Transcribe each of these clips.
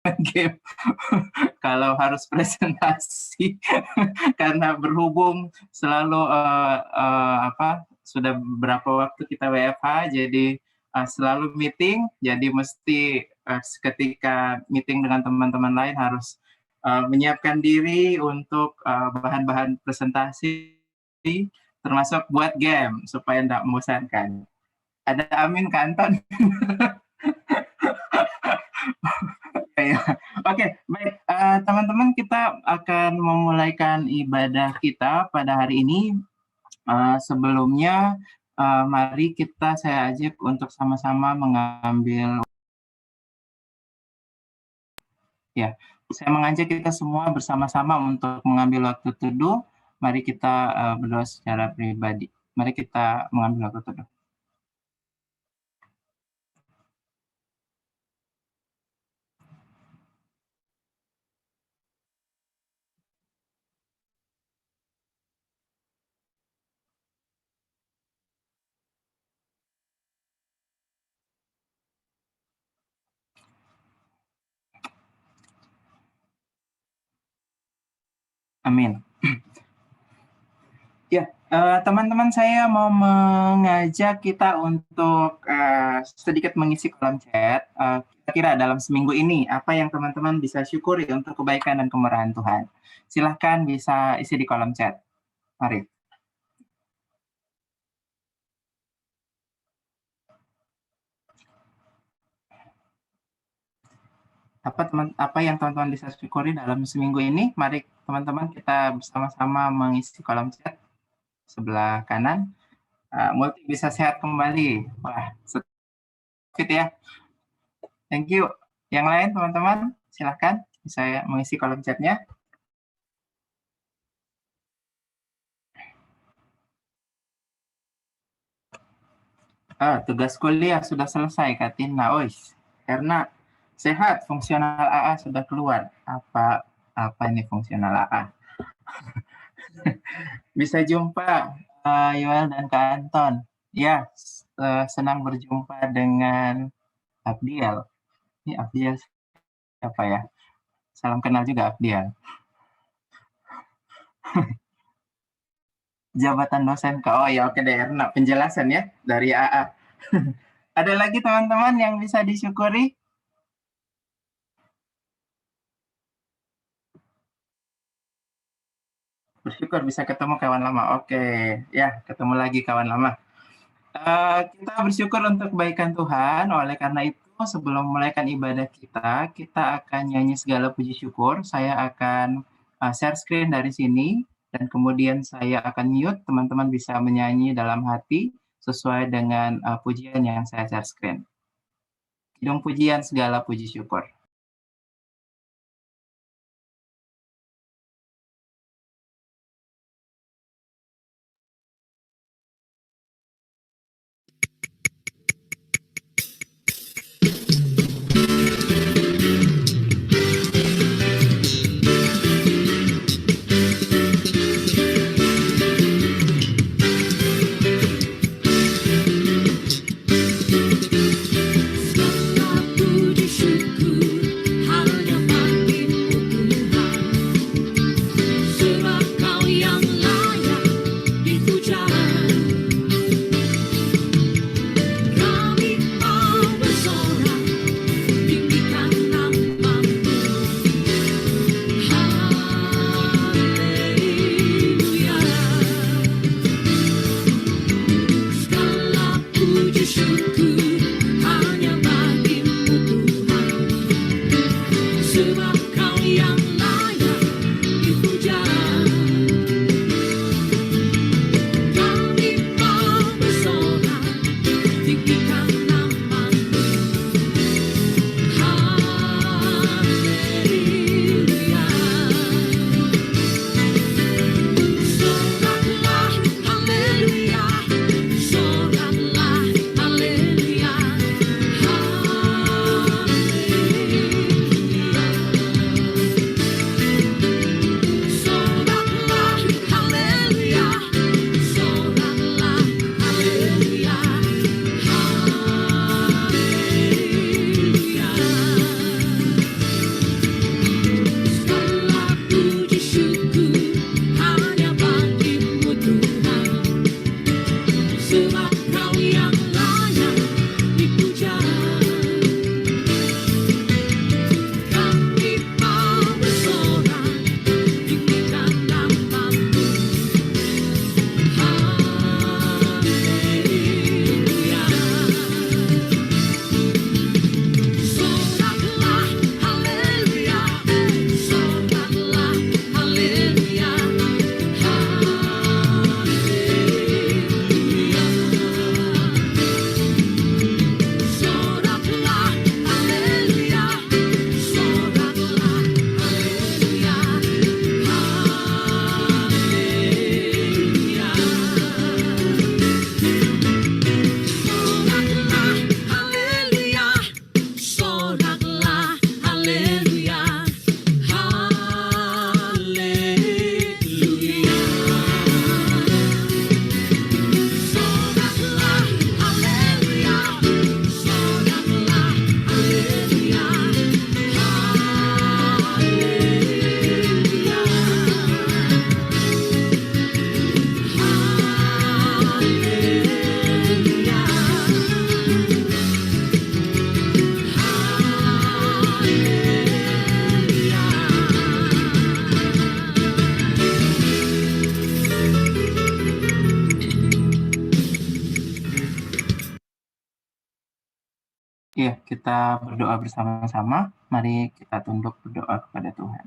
game kalau harus presentasi karena berhubung selalu sudah beberapa waktu kita WFH jadi selalu meeting, jadi mesti ketika meeting dengan teman-teman lain harus menyiapkan diri untuk bahan-bahan presentasi termasuk buat game supaya tidak membosankan. Ada Amin Kanton. Oke, baik teman-teman, kita akan memulaikan ibadah kita pada hari ini. Sebelumnya, mari saya ajak untuk sama-sama mengambil. Ya, saya mengajak kita semua bersama-sama untuk mengambil waktu teduh. Mari kita berdoa secara pribadi. Mari kita mengambil waktu teduh. Amin. Ya, teman-teman, saya mau mengajak kita untuk sedikit mengisi kolom chat. Kira-kira dalam seminggu ini, apa yang teman-teman bisa syukuri untuk kebaikan dan kemurahan Tuhan? Silahkan bisa isi di kolom chat. Mari. Apa yang teman-teman bisa syukuri dalam seminggu ini? Mari teman-teman kita bersama-sama mengisi kolom chat sebelah kanan. Multi bisa sehat kembali. Wah, fit ya. Thank you. Yang lain teman-teman, silahkan saya mengisi kolom chatnya. Tugas kuliah sudah selesai, Katina. Karena sehat, fungsional AA sudah keluar. Apa ini fungsional AA? Bisa jumpa Yoel dan Kak Anton. Ya, senang berjumpa dengan Abdiel. Ini Abdiel siapa ya? Salam kenal juga Abdiel. Jabatan dosen Kak. Oh ya, oke deh, Erna. Penjelasan ya dari AA. Ada lagi teman-teman yang bisa disyukuri? Bersyukur bisa ketemu kawan lama. Oke, ya ketemu lagi kawan lama. Kita bersyukur untuk kebaikan Tuhan. Oleh karena itu, sebelum memulaikan ibadah kita akan nyanyi segala puji syukur. Saya akan share screen dari sini, dan kemudian saya akan mute. Teman-teman bisa menyanyi dalam hati sesuai dengan pujian yang saya share screen. Kidung pujian segala puji syukur. kita berdoa bersama-sama. Mari kita tunduk berdoa kepada Tuhan.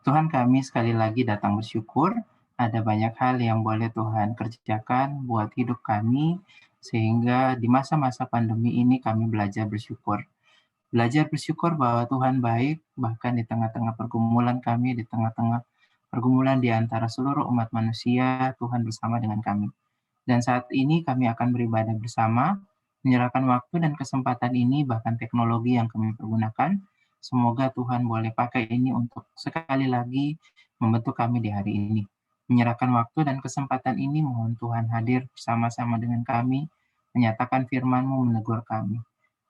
Tuhan, kami sekali lagi datang bersyukur. Ada banyak hal yang boleh Tuhan kerjakan buat hidup kami, sehingga di masa-masa pandemi ini kami belajar bersyukur. Belajar bersyukur bahwa Tuhan baik, bahkan di tengah-tengah pergumulan kami, di tengah-tengah pergumulan di antara seluruh umat manusia, Tuhan bersama dengan kami. Dan saat ini kami akan beribadah bersama, menyerahkan waktu dan kesempatan ini, bahkan teknologi yang kami pergunakan. Semoga Tuhan boleh pakai ini untuk sekali lagi membentuk kami di hari ini. Menyerahkan waktu dan kesempatan ini, mohon Tuhan hadir bersama-sama dengan kami, menyatakan firman-Mu, menegur kami.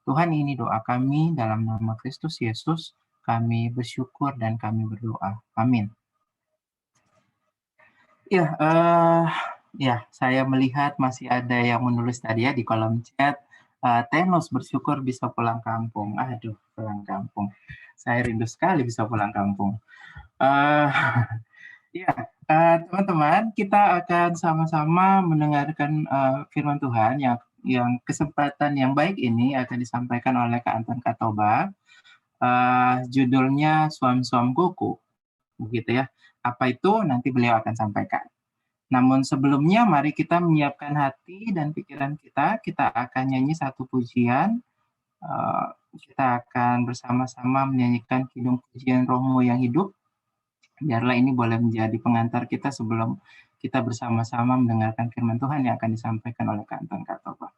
Tuhan, ini doa kami dalam nama Kristus Yesus, kami bersyukur dan kami berdoa. Amin. Ya, saya melihat masih ada yang menulis tadi ya di kolom chat, Tenos bersyukur bisa pulang kampung. Aduh, pulang kampung. Saya rindu sekali bisa pulang kampung. Ya, teman-teman, kita akan sama-sama mendengarkan firman Tuhan yang kesempatan yang baik ini akan disampaikan oleh Kak Anton Katoba. Judulnya Suam-Suam Kuku, begitu ya. Apa itu? Nanti beliau akan sampaikan. Namun sebelumnya mari kita menyiapkan hati dan pikiran kita akan nyanyi satu pujian, kita akan bersama-sama menyanyikan kidung pujian Rohmu yang hidup. Biarlah ini boleh menjadi pengantar kita sebelum kita bersama-sama mendengarkan firman Tuhan yang akan disampaikan oleh Kak Anton Katoba.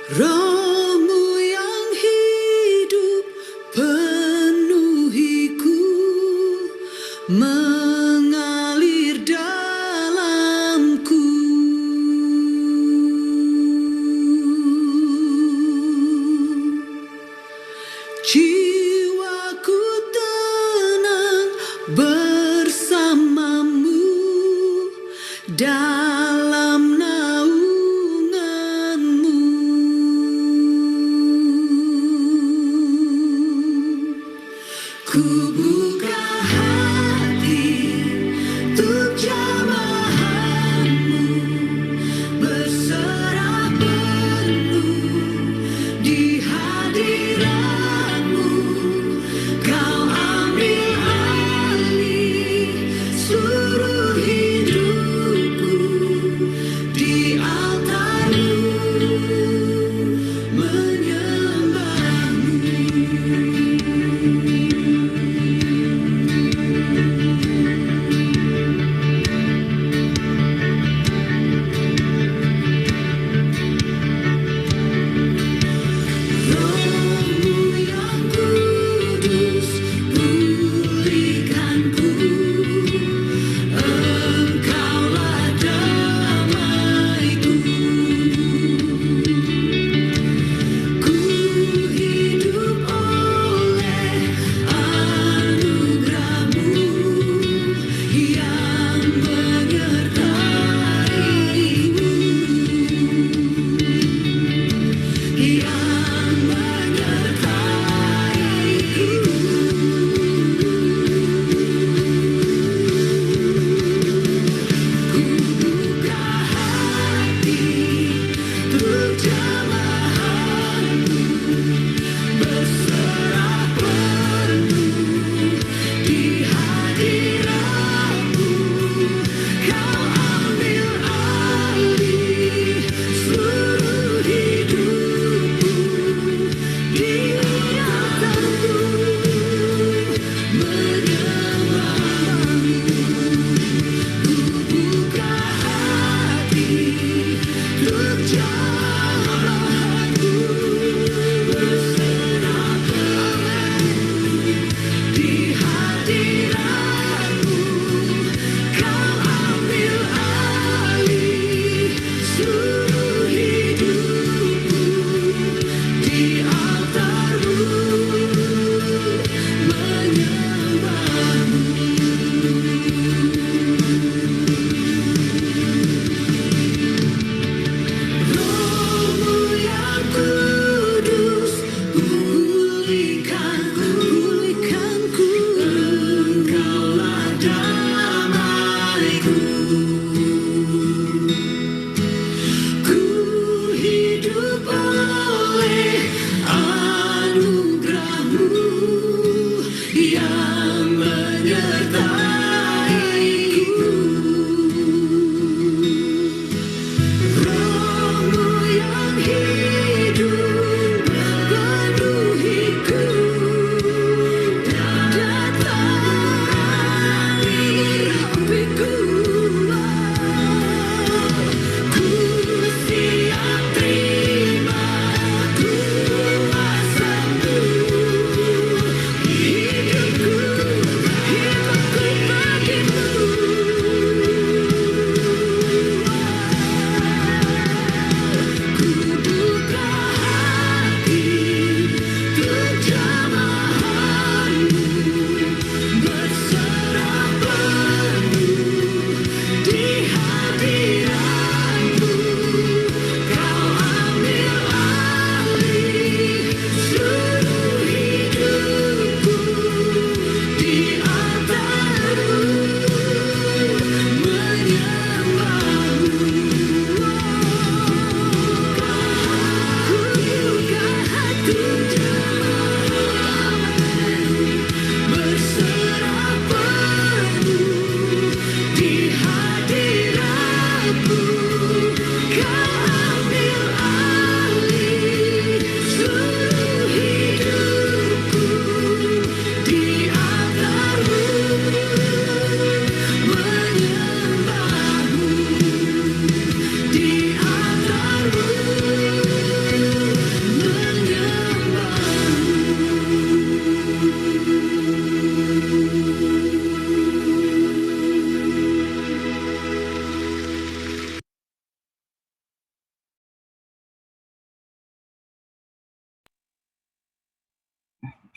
Rohmu yang hidup penuhiku, mengalir dalamku. Jiwaku tenang bersamamu dalam naunganmu. Ku buka hati untuk jamahanmu, berserah penuh di hadiratmu. Kau ambil alih seluruh hidupku, di altarmu menyembahmu.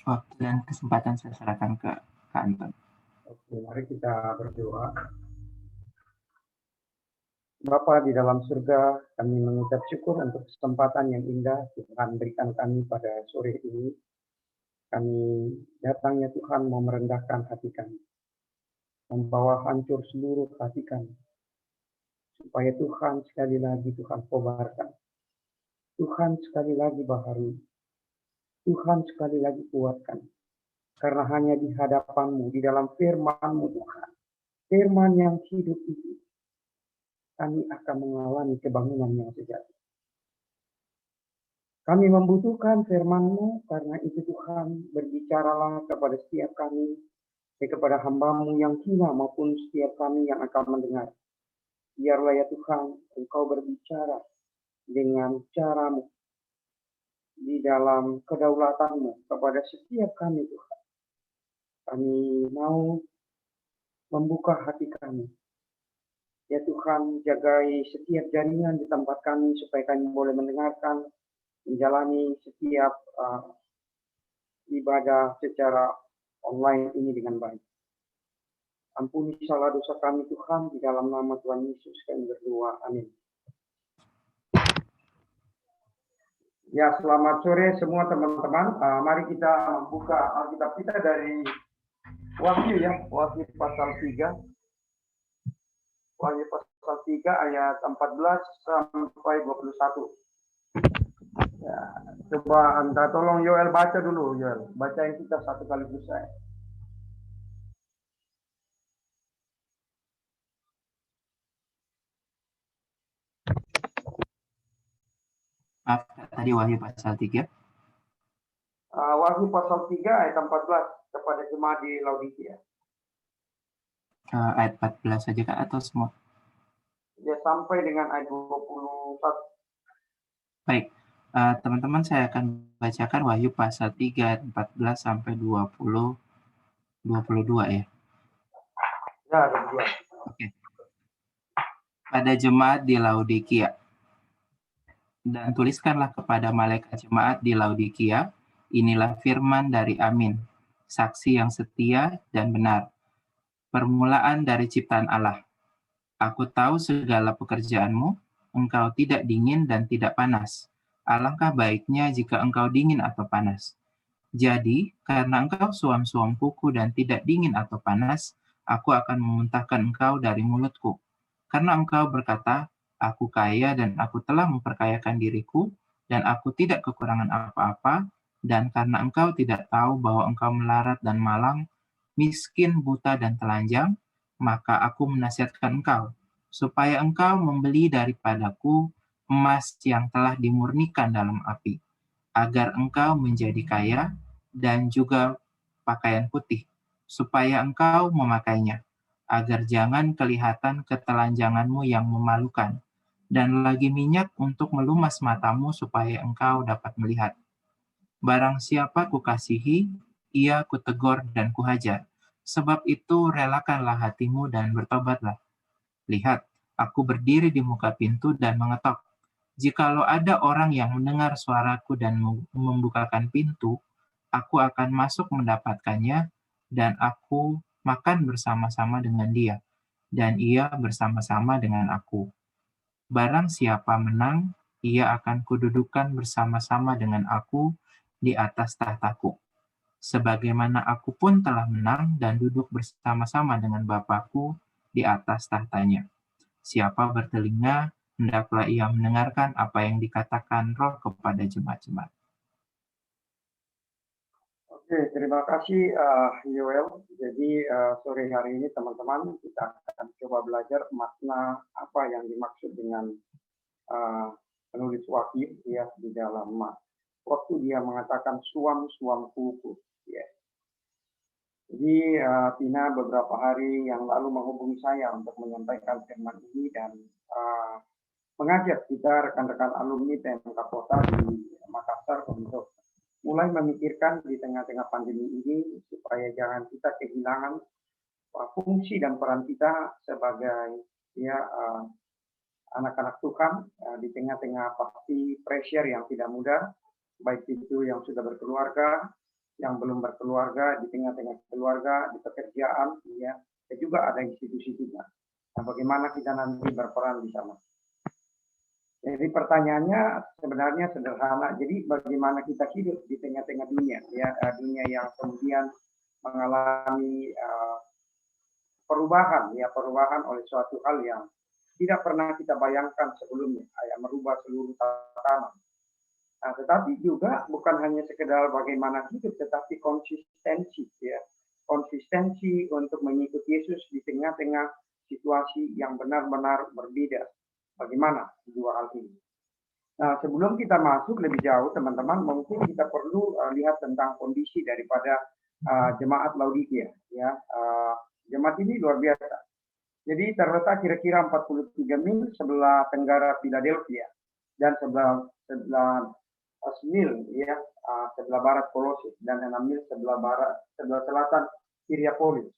waktu dan kesempatan saya serahkan ke Kak Anton. Oke, mari kita berdoa. Bapa di dalam surga, kami mengucap syukur untuk kesempatan yang indah Tuhan berikan kami pada sore ini. Kami datangnya Tuhan mau merendahkan hati kami, membawa hancur seluruh hati kami, supaya Tuhan sekali lagi Tuhan kobarkan. Tuhan sekali lagi baharui. Tuhan sekali lagi kuatkan. Karena hanya di hadapan-Mu, di dalam firman-Mu Tuhan, firman yang hidup itu, kami akan mengalami kebangunan yang sejati. Kami membutuhkan firman-Mu, karena itu Tuhan berbicaralah kepada setiap kami, kepada hamba-Mu yang hina maupun setiap kami yang akan mendengar. Biarlah ya Tuhan, Engkau berbicara dengan cara-Mu, di dalam kedaulatan-Mu kepada setiap kami Tuhan. Kami mau membuka hati kami. Ya Tuhan, jagai setiap jaringan di tempat kami supaya kami boleh mendengarkan, menjalani setiap ibadah secara online ini dengan baik. Ampuni salah dosa kami Tuhan, di dalam nama Tuhan Yesus kami berdoa. Amin. Ya, selamat sore semua teman-teman. Mari kita membuka Alkitab kita dari Wahyu ya, Wahyu pasal 3. Wahyu pasal 3 ayat 14 sampai 21. Ya, coba Anda tolong Yoel baca dulu, Yoel. Bacain kita satu kali selesai. Maaf, tadi Wahyu pasal 3. Wahyu pasal 3 ayat 14 kepada jemaat di Laodikia. Ayat 14 saja Kak atau semua? Ya, sampai dengan ayat 21. Baik, teman-teman saya akan bacakan Wahyu pasal 3 ayat 14 sampai 22 ya. Ya, ada dua. Oke. Pada jemaat di Laodikia. Dan tuliskanlah kepada malaikat jemaat di Laodikia, inilah firman dari Amin, saksi yang setia dan benar, permulaan dari ciptaan Allah. Aku tahu segala pekerjaanmu, engkau tidak dingin dan tidak panas. Alangkah baiknya jika engkau dingin atau panas. Jadi, karena engkau suam-suam kuku dan tidak dingin atau panas, aku akan memuntahkan engkau dari mulutku. Karena engkau berkata, aku kaya dan aku telah memperkayakan diriku, dan aku tidak kekurangan apa-apa, dan karena engkau tidak tahu bahwa engkau melarat dan malang, miskin, buta, dan telanjang, maka aku menasihatkan engkau, supaya engkau membeli daripadaku emas yang telah dimurnikan dalam api, agar engkau menjadi kaya, dan juga pakaian putih, supaya engkau memakainya, agar jangan kelihatan ketelanjanganmu yang memalukan, dan lagi minyak untuk melumas matamu supaya engkau dapat melihat. Barang siapa kukasihi, ia kutegur dan kuhajar. Sebab itu relakanlah hatimu dan bertobatlah. Lihat, aku berdiri di muka pintu dan mengetok. Jikalau ada orang yang mendengar suaraku dan membukakan pintu, aku akan masuk mendapatkannya, dan aku makan bersama-sama dengan dia, dan ia bersama-sama dengan aku. Barang siapa menang, ia akan kududukan bersama-sama dengan aku di atas tahtaku. Sebagaimana aku pun telah menang dan duduk bersama-sama dengan Bapakku di atas tahtanya. Siapa bertelinga, hendaklah ia mendengarkan apa yang dikatakan Roh kepada jemaat-jemaat. Oke, terima kasih Yoel. Jadi sore hari ini teman-teman kita akan coba belajar makna apa yang dimaksud dengan penulis Wahyu ya di dalam waktu dia mengatakan suam-suam kuku. Ya. Jadi Tina beberapa hari yang lalu menghubungi saya untuk menyampaikan firman ini dan mengajak kita rekan-rekan alumni TMK Kota di Makassar untuk mulai memikirkan di tengah-tengah pandemi ini supaya jangan kita kehilangan fungsi dan peran kita sebagai ya anak-anak Tuhan di tengah-tengah pasti pressure yang tidak mudah, baik itu yang sudah berkeluarga yang belum berkeluarga, di tengah-tengah keluarga, di pekerjaan, ya, dan juga ada institusi kita. Nah, bagaimana kita nanti berperan di sana? Jadi pertanyaannya sebenarnya sederhana. Jadi bagaimana kita hidup di tengah-tengah dunia, ya, dunia yang kemudian mengalami perubahan, ya, perubahan oleh suatu hal yang tidak pernah kita bayangkan sebelumnya, ya, merubah seluruh tatanan. Nah, tetapi juga bukan hanya sekedar bagaimana hidup, tetapi konsistensi, ya, konsistensi untuk mengikuti Yesus di tengah-tengah situasi yang benar-benar berbeda. Bagaimana dua hal ini? Nah, sebelum kita masuk lebih jauh, teman-teman, mungkin kita perlu lihat tentang kondisi daripada jemaat Laodikia. Ya, jemaat ini luar biasa. Jadi terletak kira-kira 43 mil sebelah tenggara Philadelphia dan sebelah mil, ya, sebelah barat Kolose, dan 6 mil sebelah selatan Hierapolis.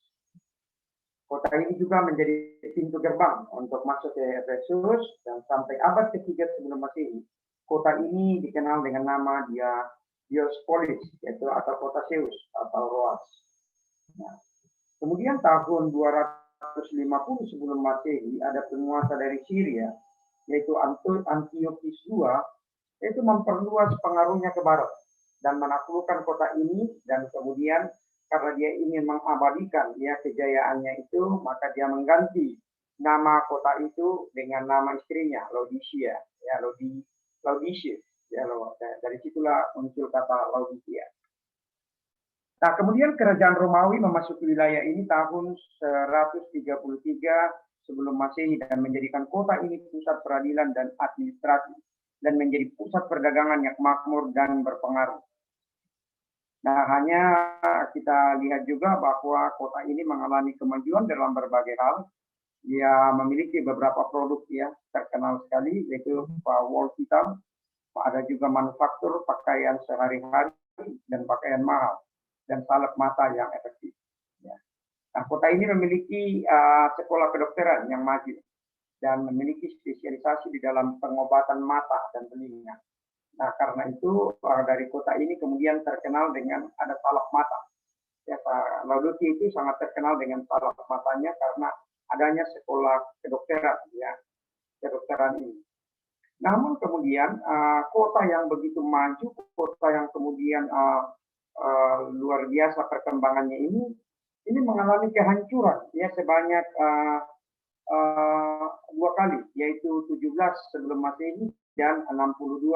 Kota ini juga menjadi pintu gerbang untuk masuk ke Efesus, dan sampai abad ketiga sebelum Masehi, kota ini dikenal dengan nama Diospolis, yaitu atau kota Zeus atau Roas. Nah, kemudian tahun 250 sebelum Masehi ada penguasa dari Syria, yaitu Antiochus II, yaitu memperluas pengaruhnya ke barat dan menaklukkan kota ini, dan kemudian karena dia ingin mengabadikan, ya, kejayaannya itu, maka dia mengganti nama kota itu dengan nama istrinya, Laodicea, ya, Laodicea, ya, dari situlah muncul kata Laodikia. Nah, kemudian kerajaan Romawi memasuki wilayah ini tahun 133 sebelum Masehi dan menjadikan kota ini pusat peradilan dan administrasi, dan menjadi pusat perdagangan yang makmur dan berpengaruh. Nah, hanya kita lihat juga bahwa kota ini mengalami kemajuan dalam berbagai hal. Dia memiliki beberapa produk, ya, terkenal sekali, yaitu wall hitam, ada juga manufaktur pakaian sehari-hari dan pakaian mahal, dan salep mata yang efektif. Ya. Nah, kota ini memiliki sekolah kedokteran yang maju dan memiliki spesialisasi di dalam pengobatan mata dan telinga. Nah, karena itu dari kota ini kemudian terkenal dengan ada salep mata. Ya, Laodikia itu sangat terkenal dengan salep matanya karena adanya sekolah kedokteran, ya, kedokteran ini. Namun kemudian kota yang begitu maju, kota yang kemudian luar biasa perkembangannya ini mengalami kehancuran, ya, sebanyak 2 kali, yaitu 17 sebelum Masehi dan 62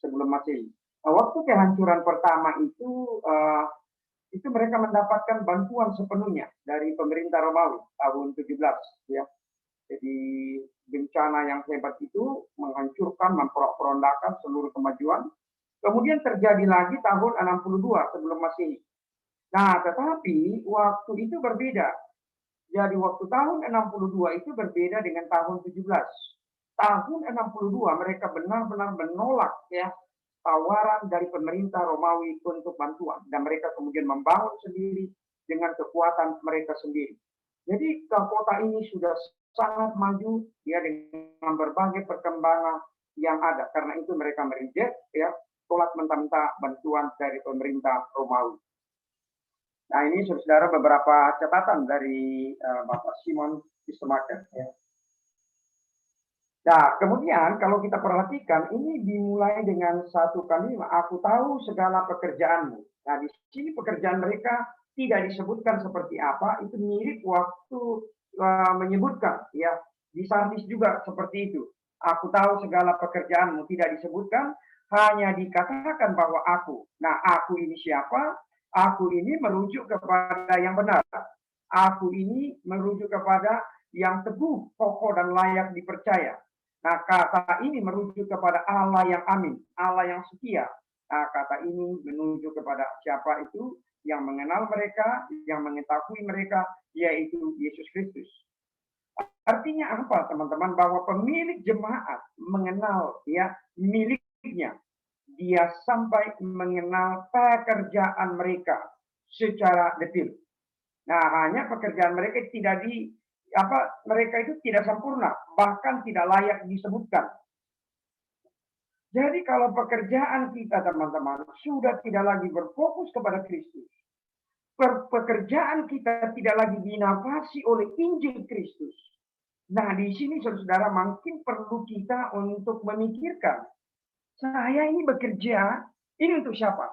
sebelum Masehi. Nah, waktu kehancuran pertama itu mereka mendapatkan bantuan sepenuhnya dari pemerintah Romawi tahun 17, ya. Jadi bencana yang hebat itu menghancurkan, memperondakan seluruh kemajuan. Kemudian terjadi lagi tahun 62 sebelum Masehi. Nah, tetapi waktu itu berbeda. Jadi waktu tahun 62 itu berbeda dengan tahun 17. Tahun 62 mereka benar-benar menolak, ya, tawaran dari pemerintah Romawi untuk bantuan, dan mereka kemudian membangun sendiri dengan kekuatan mereka sendiri. Jadi kota ini sudah sangat maju, ya, dengan berbagai perkembangan yang ada. Karena itu mereka mereject, ya, tolak mentah-mentah bantuan dari pemerintah Romawi. Nah, ini saudara beberapa catatan dari Bapak Simon Kistemaker, ya. Nah, kemudian kalau kita perhatikan, ini dimulai dengan satu kalimat, aku tahu segala pekerjaanmu. Nah, di sini pekerjaan mereka tidak disebutkan seperti apa, itu mirip waktu menyebutkan, ya, di Sardis juga seperti itu. Aku tahu segala pekerjaanmu, tidak disebutkan, hanya dikatakan bahwa aku. Nah, aku ini siapa? Aku ini merujuk kepada yang benar. Aku ini merujuk kepada yang teguh, kokoh, dan layak dipercaya. Nah, kata ini merujuk kepada Allah yang amin, Allah yang setia. Nah, kata ini menuju kepada siapa itu yang mengenal mereka, yang mengetahui mereka, yaitu Yesus Kristus. Artinya apa, teman-teman? Bahwa pemilik jemaat mengenal, ya, miliknya. Dia sampai mengenal pekerjaan mereka secara detail. Nah, hanya pekerjaan mereka tidak mereka itu tidak sempurna, bahkan tidak layak disebutkan. Jadi kalau pekerjaan kita teman-teman sudah tidak lagi berfokus kepada Kristus, pekerjaan kita tidak lagi dinavasi oleh Injil Kristus. Nah, di sini saudara makin perlu kita untuk memikirkan, saya ini bekerja, ini untuk siapa?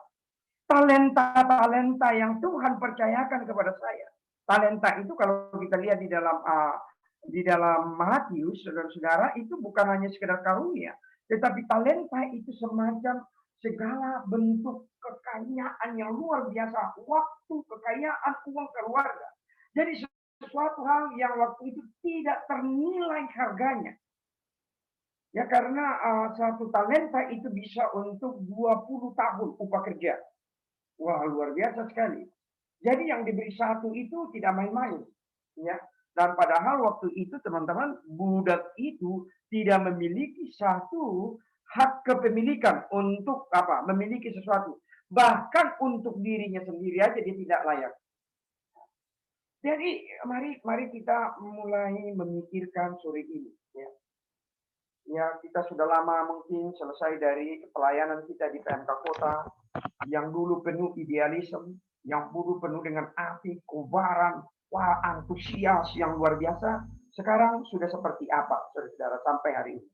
Talenta-talenta yang Tuhan percayakan kepada saya. Talenta itu kalau kita lihat di dalam Matius, saudara-saudara, itu bukan hanya sekedar karunia, tetapi talenta itu semacam segala bentuk kekayaan yang luar biasa, waktu, kekayaan, uang, keluarga. Jadi sesuatu hal yang waktu itu tidak ternilai harganya. Ya karena satu talenta itu bisa untuk 20 tahun upah kerja. Wah, luar biasa sekali. Jadi yang diberi satu itu tidak main-main. Ya. Dan padahal waktu itu teman-teman, budak itu tidak memiliki satu hak kepemilikan untuk memiliki sesuatu. Bahkan untuk dirinya sendiri aja dia tidak layak. Jadi mari kita mulai memikirkan sore ini. Ya, kita sudah lama mungkin selesai dari pelayanan kita di PMK Kota yang dulu penuh idealisme, yang dulu penuh dengan api, kobaran, antusias yang luar biasa. Sekarang sudah seperti apa, saudara, sampai hari ini?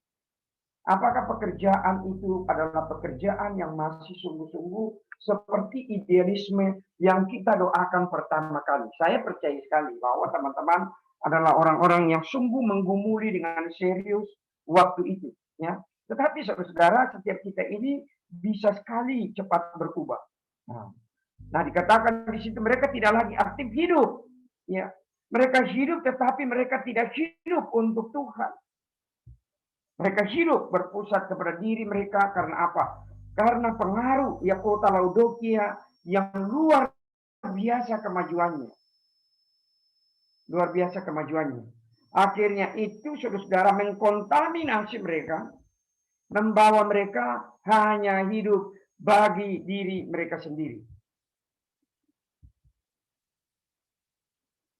Apakah pekerjaan itu adalah pekerjaan yang masih sungguh-sungguh seperti idealisme yang kita doakan pertama kali? Saya percaya sekali bahwa teman-teman adalah orang-orang yang sungguh menggumuli dengan serius waktu itu, ya. Tetapi saudara, setiap kita ini bisa sekali cepat berubah. Nah, dikatakan di situ mereka tidak lagi aktif hidup, ya. Mereka hidup, tetapi mereka tidak hidup untuk Tuhan. Mereka hidup berpusat kepada diri mereka karena apa? Karena pengaruh ya kota Laodikia yang luar biasa kemajuannya. Luar biasa kemajuannya. Akhirnya itu saudara mengkontaminasi mereka, membawa mereka hanya hidup bagi diri mereka sendiri.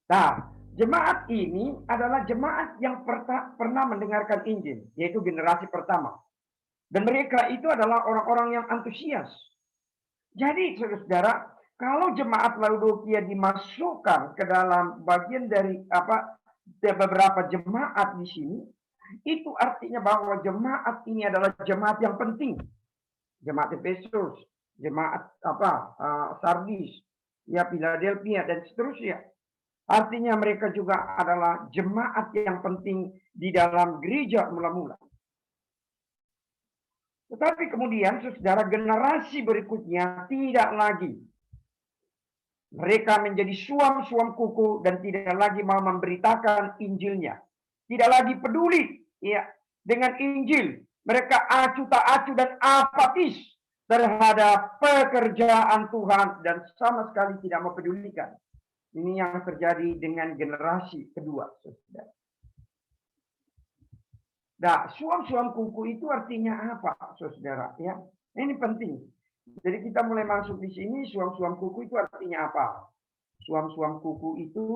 Nah, jemaat ini adalah jemaat yang pernah mendengarkan Injil, yaitu generasi pertama. Dan mereka itu adalah orang-orang yang antusias. Jadi saudara, kalau jemaat Laodikia dimasukkan ke dalam bagian dari beberapa jemaat di sini, itu artinya bahwa jemaat ini adalah jemaat yang penting. Jemaat Efesus, jemaat Sardis, ya Philadelphia dan seterusnya. Artinya mereka juga adalah jemaat yang penting di dalam gereja mula-mula. Tetapi kemudian saudara, generasi berikutnya tidak lagi. Mereka menjadi suam-suam kuku dan tidak lagi mau memberitakan Injilnya. Tidak lagi peduli ya dengan Injil. Mereka acuh tak acuh dan apatis terhadap pekerjaan Tuhan dan sama sekali tidak mempedulikan. Ini yang terjadi dengan generasi kedua, saudara. Nah, suam-suam kuku itu artinya apa, saudara? Ya, ini penting. Jadi kita mulai masuk di sini, suam-suam kuku itu artinya apa? Suam-suam kuku itu,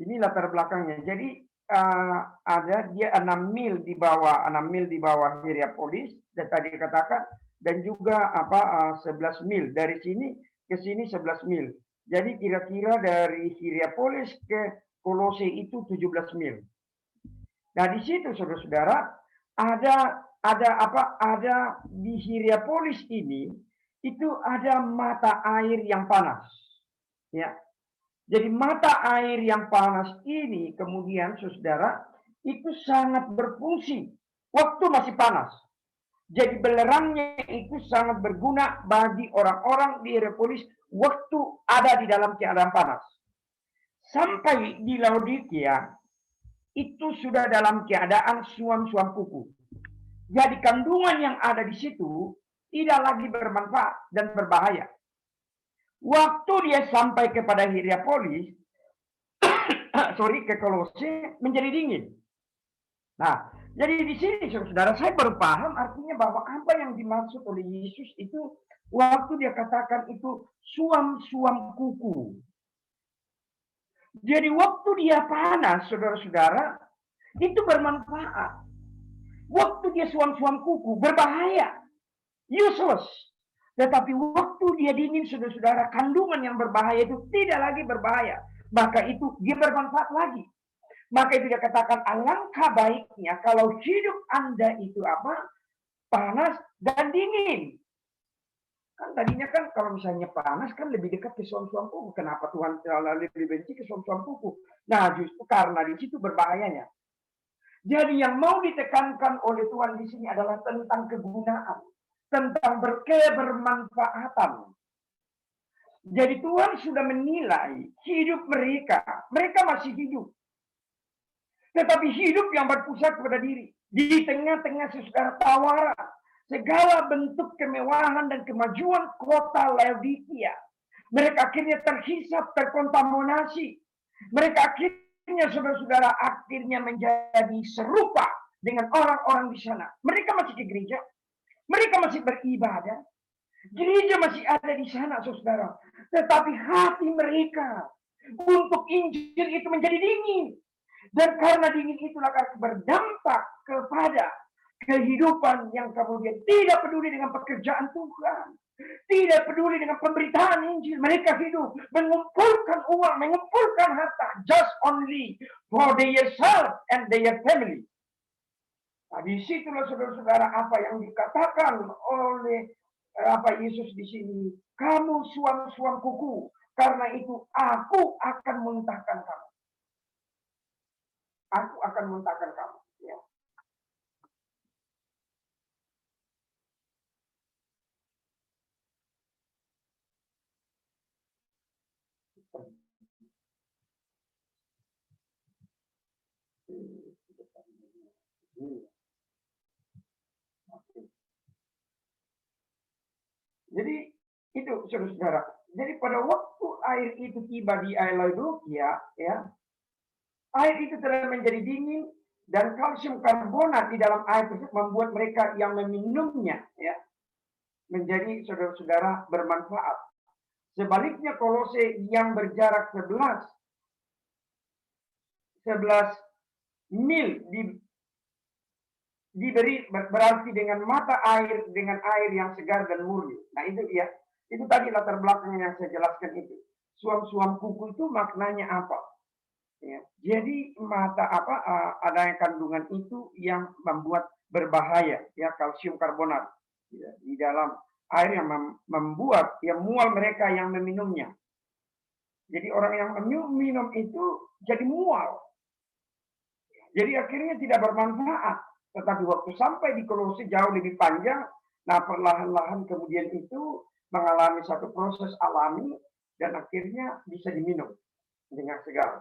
ini latar belakangnya. Jadi ada dia 6 mil di bawah Hierapolis, dan tadi dikatakan, dan juga 11 mil dari sini ke sini 11 mil. Jadi kira-kira dari Hierapolis ke Kolose itu 17 mil. Nah di situ saudara-saudara ada di Hierapolis ini itu ada mata air yang panas, ya. Jadi mata air yang panas ini kemudian saudara itu sangat berfungsi waktu masih panas. Jadi belerangnya itu sangat berguna bagi orang-orang di Hierapolis waktu ada di dalam keadaan panas. Sampai di Laodikia itu sudah dalam keadaan suam-suam kuku. Jadi kandungan yang ada di situ tidak lagi bermanfaat dan berbahaya. Waktu dia sampai kepada Hierapolis, ke Kolose menjadi dingin. Nah, jadi di sini saudara saya baru paham artinya bahwa apa yang dimaksud oleh Yesus itu waktu dia katakan itu suam-suam kuku. Jadi waktu dia panas, saudara-saudara, itu bermanfaat. Waktu dia suam-suam kuku, berbahaya. Useless. Tetapi waktu dia dingin, saudara-saudara, kandungan yang berbahaya itu tidak lagi berbahaya. Maka itu dia bermanfaat lagi. Maka itu dia katakan, alangkah baiknya kalau hidup Anda itu apa? Panas dan dingin. Kan tadinya kan kalau misalnya panas kan lebih dekat ke suam-suam kuku. Kenapa Tuhan lebih benci ke suam-suam kuku? Nah, justru karena di situ berbahayanya. Jadi yang mau ditekankan oleh Tuhan di sini adalah tentang kegunaan, tentang bermanfaatan. Jadi Tuhan sudah menilai hidup mereka, mereka masih hidup. Tetapi hidup yang berpusat pada diri. Di tengah-tengah saudara tawaran, segala bentuk kemewahan dan kemajuan kota Laodikia. Mereka akhirnya terhisap, terkontaminasi. Mereka akhirnya saudara-saudara akhirnya menjadi serupa dengan orang-orang di sana. Mereka masih ke gereja. Mereka masih beribadah. Gereja masih ada di sana, saudara. Tetapi hati mereka untuk Injil itu menjadi dingin. Dan karena dingin itulah akan berdampak kepada kehidupan yang kemudian tidak peduli dengan pekerjaan Tuhan. Tidak peduli dengan pemberitaan Injil. Mereka hidup mengumpulkan uang, mengumpulkan harta. Just only for their self and their family. Nah, disitulah saudara-saudara apa yang dikatakan oleh apa Yesus di sini. Kamu suam-suam kuku. Karena itu aku akan muntahkan kamu. Aku akan muntahkan kamu. Ya. Jadi itu saudara-saudara. Jadi pada waktu air itu tiba di Laodikia, ya, air itu telah menjadi dingin dan kalsium karbonat di dalam air tersebut membuat mereka yang meminumnya, ya, menjadi saudara-saudara bermanfaat. Sebaliknya Kolose yang berjarak 11 mil diberi berarti dengan mata air, dengan air yang segar dan murni. Nah itu ya, itu tadi latar belakangnya yang saya jelaskan itu. Suam-suam kuku itu maknanya apa? Ya, jadi mata apa? Adanya kandungan itu yang membuat berbahaya, ya, kalsium karbonat, ya, di dalam air yang membuat ya mual mereka yang meminumnya. Jadi orang yang minum itu jadi mual. Jadi akhirnya tidak bermanfaat. Tetapi waktu sampai di Kolose jauh lebih panjang, nah perlahan-lahan kemudian itu mengalami satu proses alami dan akhirnya bisa diminum dengan segar.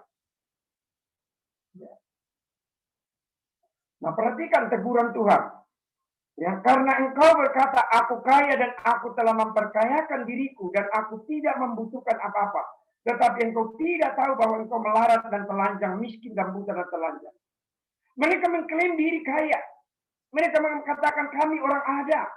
Ya. Nah perhatikan teguran Tuhan. Ya, karena engkau berkata, aku kaya dan aku telah memperkayakan diriku dan aku tidak membutuhkan apa-apa. Tetapi engkau tidak tahu bahwa engkau melarat dan telanjang, miskin dan buta dan telanjang. Mereka mengklaim diri kaya. Mereka mengatakan kami orang ada.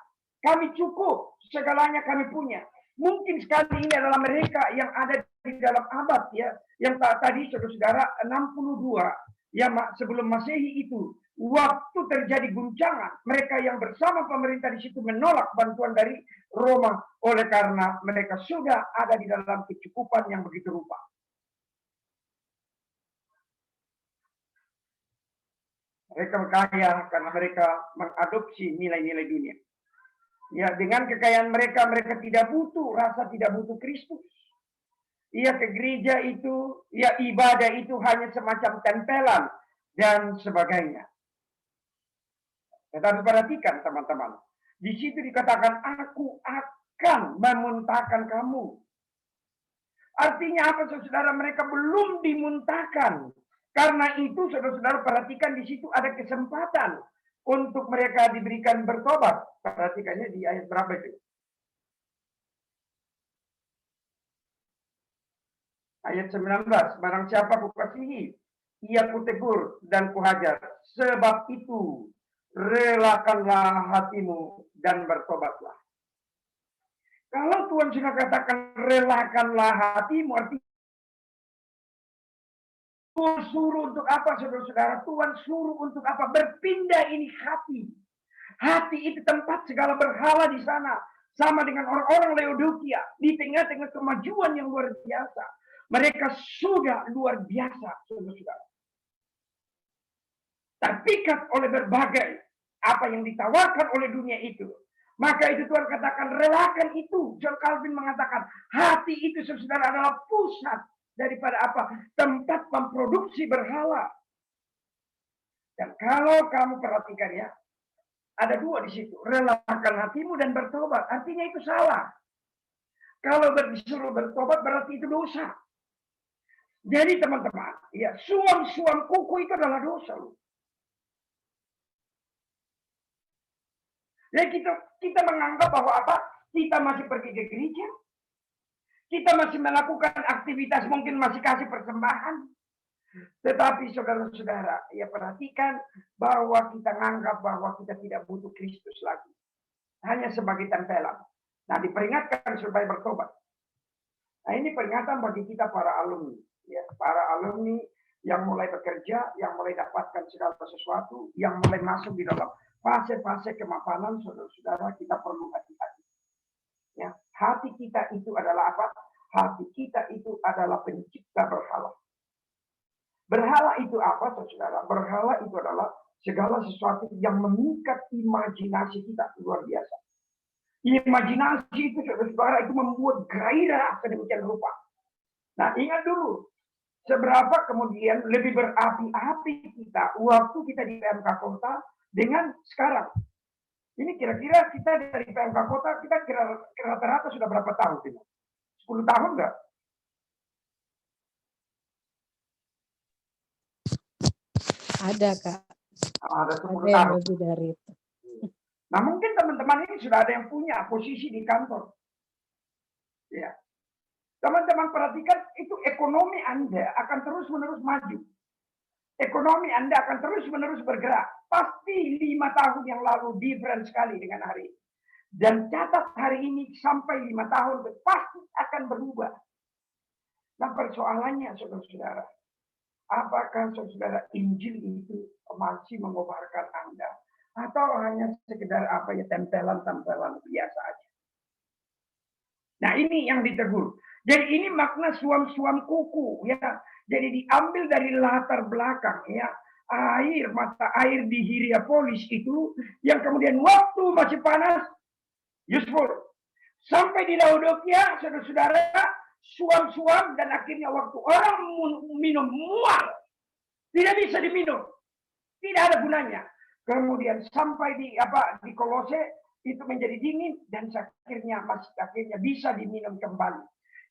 Kami cukup. Segalanya kami punya. Mungkin sekali ini adalah mereka yang ada di dalam abad, ya, yang tadi saudara-saudara 62 ya sebelum Masehi itu. Waktu terjadi guncangan, mereka yang bersama pemerintah di situ menolak bantuan dari Roma oleh karena mereka sudah ada di dalam kecukupan yang begitu rupa. Mereka kaya karena mereka mengadopsi nilai-nilai dunia. Ya, dengan kekayaan mereka, mereka tidak butuh, rasa tidak butuh Kristus. Ya, ke gereja itu, ya ibadah itu hanya semacam tempelan dan sebagainya. Tetapi perhatikan teman-teman. Di situ dikatakan, aku akan memuntahkan kamu. Artinya apa, saudara? Mereka belum dimuntahkan. Karena itu, saudara-saudara perhatikan di situ ada kesempatan untuk mereka diberikan bertobat. Perhatikannya di ayat berapa itu? Ayat 19. Barang siapa kukasihi, ia kutegur dan kuhajar. Sebab itu, relakanlah hatimu dan bertobatlah. Kalau Tuhan sudah katakan relakanlah hatimu, artinya Tuhan suruh untuk apa, saudara-saudara? Tuhan suruh untuk apa? Berpindah ini hati. Hati itu tempat segala berhala di sana. Sama dengan orang-orang Laodikia. Di tengah-tengah kemajuan yang luar biasa. Mereka sudah luar biasa, saudara-saudara. Terpikat oleh berbagai apa yang ditawarkan oleh dunia itu. Maka itu Tuhan katakan, relakan itu. John Calvin mengatakan, hati itu, saudara, adalah pusat daripada apa? Tempat memproduksi berhala. Dan kalau kamu perhatikan ya, ada dua di situ. Relakan hatimu dan bertobat. Artinya itu salah. Kalau disuruh bertobat berarti itu dosa. Jadi teman-teman, ya suam-suam kuku itu adalah dosa. Jadi kita menganggap bahwa apa? Kita masih pergi ke gereja. Kita masih melakukan aktivitas, mungkin masih kasih persembahan. Tetapi saudara-saudara, ya perhatikan bahwa kita menganggap bahwa kita tidak butuh Kristus lagi. Hanya sebagai tempelan. Nah, diperingatkan supaya bertobat. Nah, ini peringatan bagi kita para alumni. Ya, para alumni yang mulai bekerja, yang mulai dapatkan segala sesuatu, yang mulai masuk di dalam fase-fase kemapanan, saudara-saudara, kita perlu hati-hati. Ya, hati kita itu adalah apa? Hati kita itu adalah pencipta berhala. Berhala itu apa, saudara? Berhala itu adalah segala sesuatu yang mengikat imajinasi kita luar biasa. Imajinasi itu, saudara, itu membuat gairah sedemikian rupa. Nah, ingat dulu, seberapa kemudian lebih berapi-api kita waktu kita di PMK Kota dengan sekarang. Ini kira-kira kita dari PMK Kota, kita rata-rata sudah berapa tahun? 10 tahun enggak? Ada, Kak. Ada 10 Ada yang tahun. lebih dari itu. Nah, mungkin teman-teman ini sudah ada yang punya posisi di kantor. Ya. Teman-teman perhatikan, itu ekonomi Anda akan terus-menerus maju. Ekonomi Anda akan terus-menerus bergerak. Pasti 5 tahun yang lalu different sekali dengan hari ini. Dan catat hari ini sampai 5 tahun pasti akan berubah. Nah, persoalannya, saudara-saudara, apakah saudara Injil itu masih mengobarkan Anda? Atau hanya sekedar apa ya, tempelan-tempelan biasa aja? Nah, ini yang ditegur. Jadi ini makna suam-suam kuku, ya. Jadi diambil dari latar belakang, ya. Mata air di Hierapolis itu yang kemudian waktu masih panas, useful. Sampai di Laodikia, saudara-saudara, suam-suam dan akhirnya waktu orang minum mual, tidak bisa diminum, tidak ada gunanya. Kemudian sampai di Kolose itu menjadi dingin dan akhirnya bisa diminum kembali.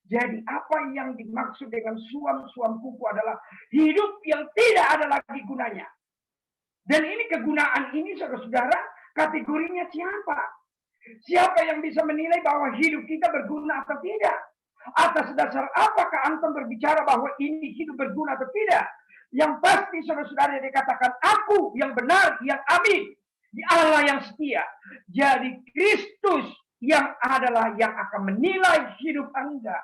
Jadi apa yang dimaksud dengan suam-suam kuku adalah hidup yang tidak ada lagi gunanya. Dan ini kegunaan ini, saudara-saudara, kategorinya siapa? Siapa yang bisa menilai bahwa hidup kita berguna atau tidak? Atas dasar apakah antum berbicara bahwa ini hidup berguna atau tidak? Yang pasti saudara-saudara dikatakan aku yang benar, yang amin. Di Allah yang setia. Jadi Kristus yang adalah yang akan menilai hidup Anda.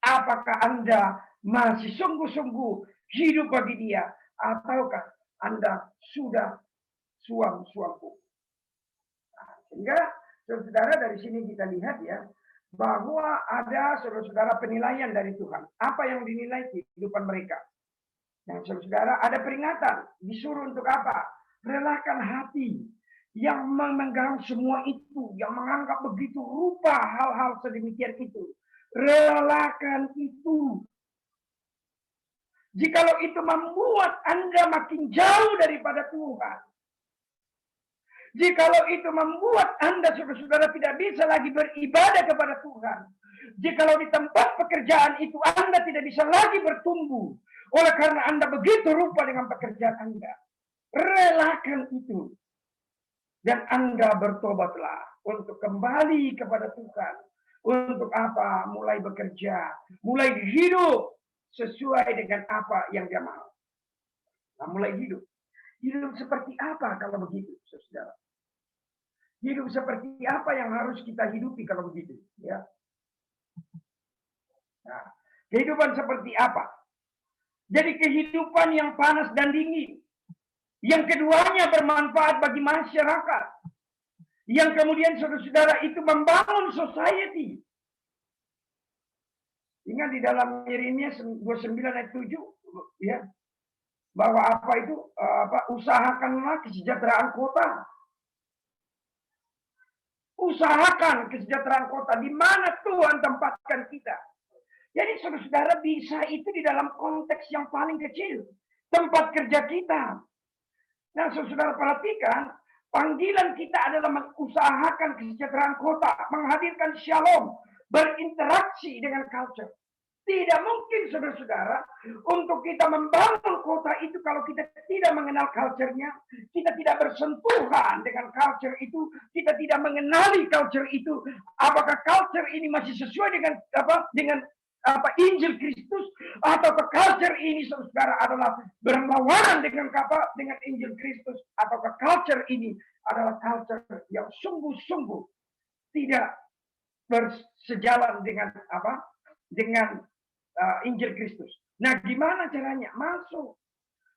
Apakah Anda masih sungguh-sungguh hidup bagi Dia, ataukah Anda sudah suam-suamku? Nah, sehingga saudara dari sini kita lihat ya, bahwa ada saudara-saudara penilaian dari Tuhan. Apa yang dinilai kehidupan mereka? Dan saudara ada peringatan, disuruh untuk apa? Relakan hati yang memegang semua itu, yang menganggap begitu rupa hal-hal sedemikian itu. Relakan itu. Jikalau itu membuat Anda makin jauh daripada Tuhan. Jikalau itu membuat Anda, saudara-saudara, tidak bisa lagi beribadah kepada Tuhan. Jikalau di tempat pekerjaan itu Anda tidak bisa lagi bertumbuh. Oleh karena Anda begitu rupa dengan pekerjaan Anda. Relakan itu. Dan Anda bertobatlah untuk kembali kepada Tuhan. Untuk apa? Mulai bekerja. Mulai hidup sesuai dengan apa yang Dia mau. Nah, mulai hidup. Hidup seperti apa kalau begitu, saudara? Hidup seperti apa yang harus kita hidupi kalau begitu? Ya. Nah, Kehidupan seperti apa? Jadi kehidupan yang panas dan dingin. Yang keduanya bermanfaat bagi masyarakat. Yang kemudian saudara-saudara itu membangun society. Ingat di dalam Yeremia 29 ayat 7, ya, bahwa apa itu, usahakanlah kesejahteraan kota. Usahakan kesejahteraan kota, di mana Tuhan tempatkan kita. Jadi saudara-saudara bisa itu di dalam konteks yang paling kecil. Tempat kerja kita. Nah saudara perhatikan, panggilan kita adalah mengusahakan kesejahteraan kota. Menghadirkan shalom. Berinteraksi dengan culture. Tidak mungkin saudara-saudara untuk kita membangun kota itu kalau kita tidak mengenal culture-nya. Kita tidak bersentuhan dengan culture itu. Kita tidak mengenali culture itu. Apakah culture ini masih sesuai dengan Injil Kristus, atau culture ini saudara adalah berlawanan dengan Injil Kristus, atau culture ini adalah culture yang sungguh-sungguh tidak bersejalan dengan Injil Kristus. Nah, gimana caranya? Masuk.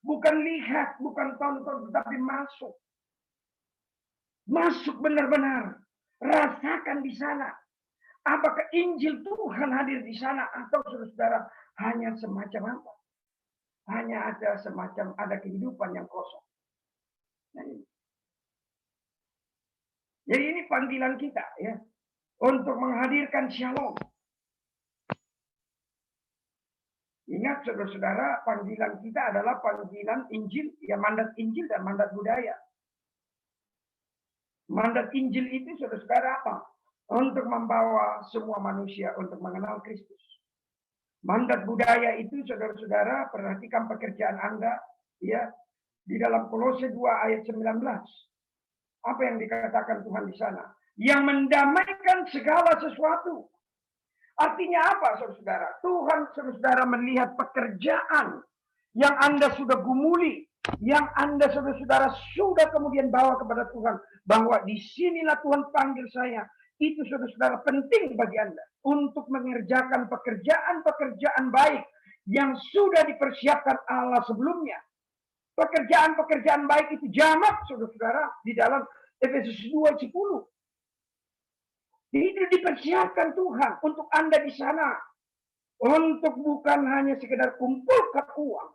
Bukan lihat, bukan tonton, tetapi masuk. Masuk benar-benar. Rasakan di sana. Apakah Injil Tuhan hadir di sana, atau saudara-saudara hanya semacam apa? Hanya ada kehidupan yang kosong. Nah, ini. Jadi ini panggilan kita, ya, untuk menghadirkan shalom. Ingat saudara-saudara, panggilan kita adalah panggilan Injil, ya, mandat Injil dan mandat budaya. Mandat Injil itu saudara-saudara apa? Untuk membawa semua manusia untuk mengenal Kristus. Mandat budaya itu saudara-saudara, perhatikan pekerjaan Anda, ya, di dalam Kolose 2 ayat 19. Apa yang dikatakan Tuhan di sana? Yang mendamaikan segala sesuatu. Artinya apa saudara-saudara? Tuhan saudara-saudara melihat pekerjaan yang Anda sudah gumuli, yang Anda saudara-saudara sudah kemudian bawa kepada Tuhan, bahwa disinilah Tuhan panggil saya. Itu saudara-saudara penting bagi Anda untuk mengerjakan pekerjaan-pekerjaan baik yang sudah dipersiapkan Allah sebelumnya. Pekerjaan-pekerjaan baik itu jamak saudara-saudara di dalam Efesus 2:10. Itu dipersiapkan Tuhan untuk Anda di sana. Untuk bukan hanya sekedar kumpulkan uang,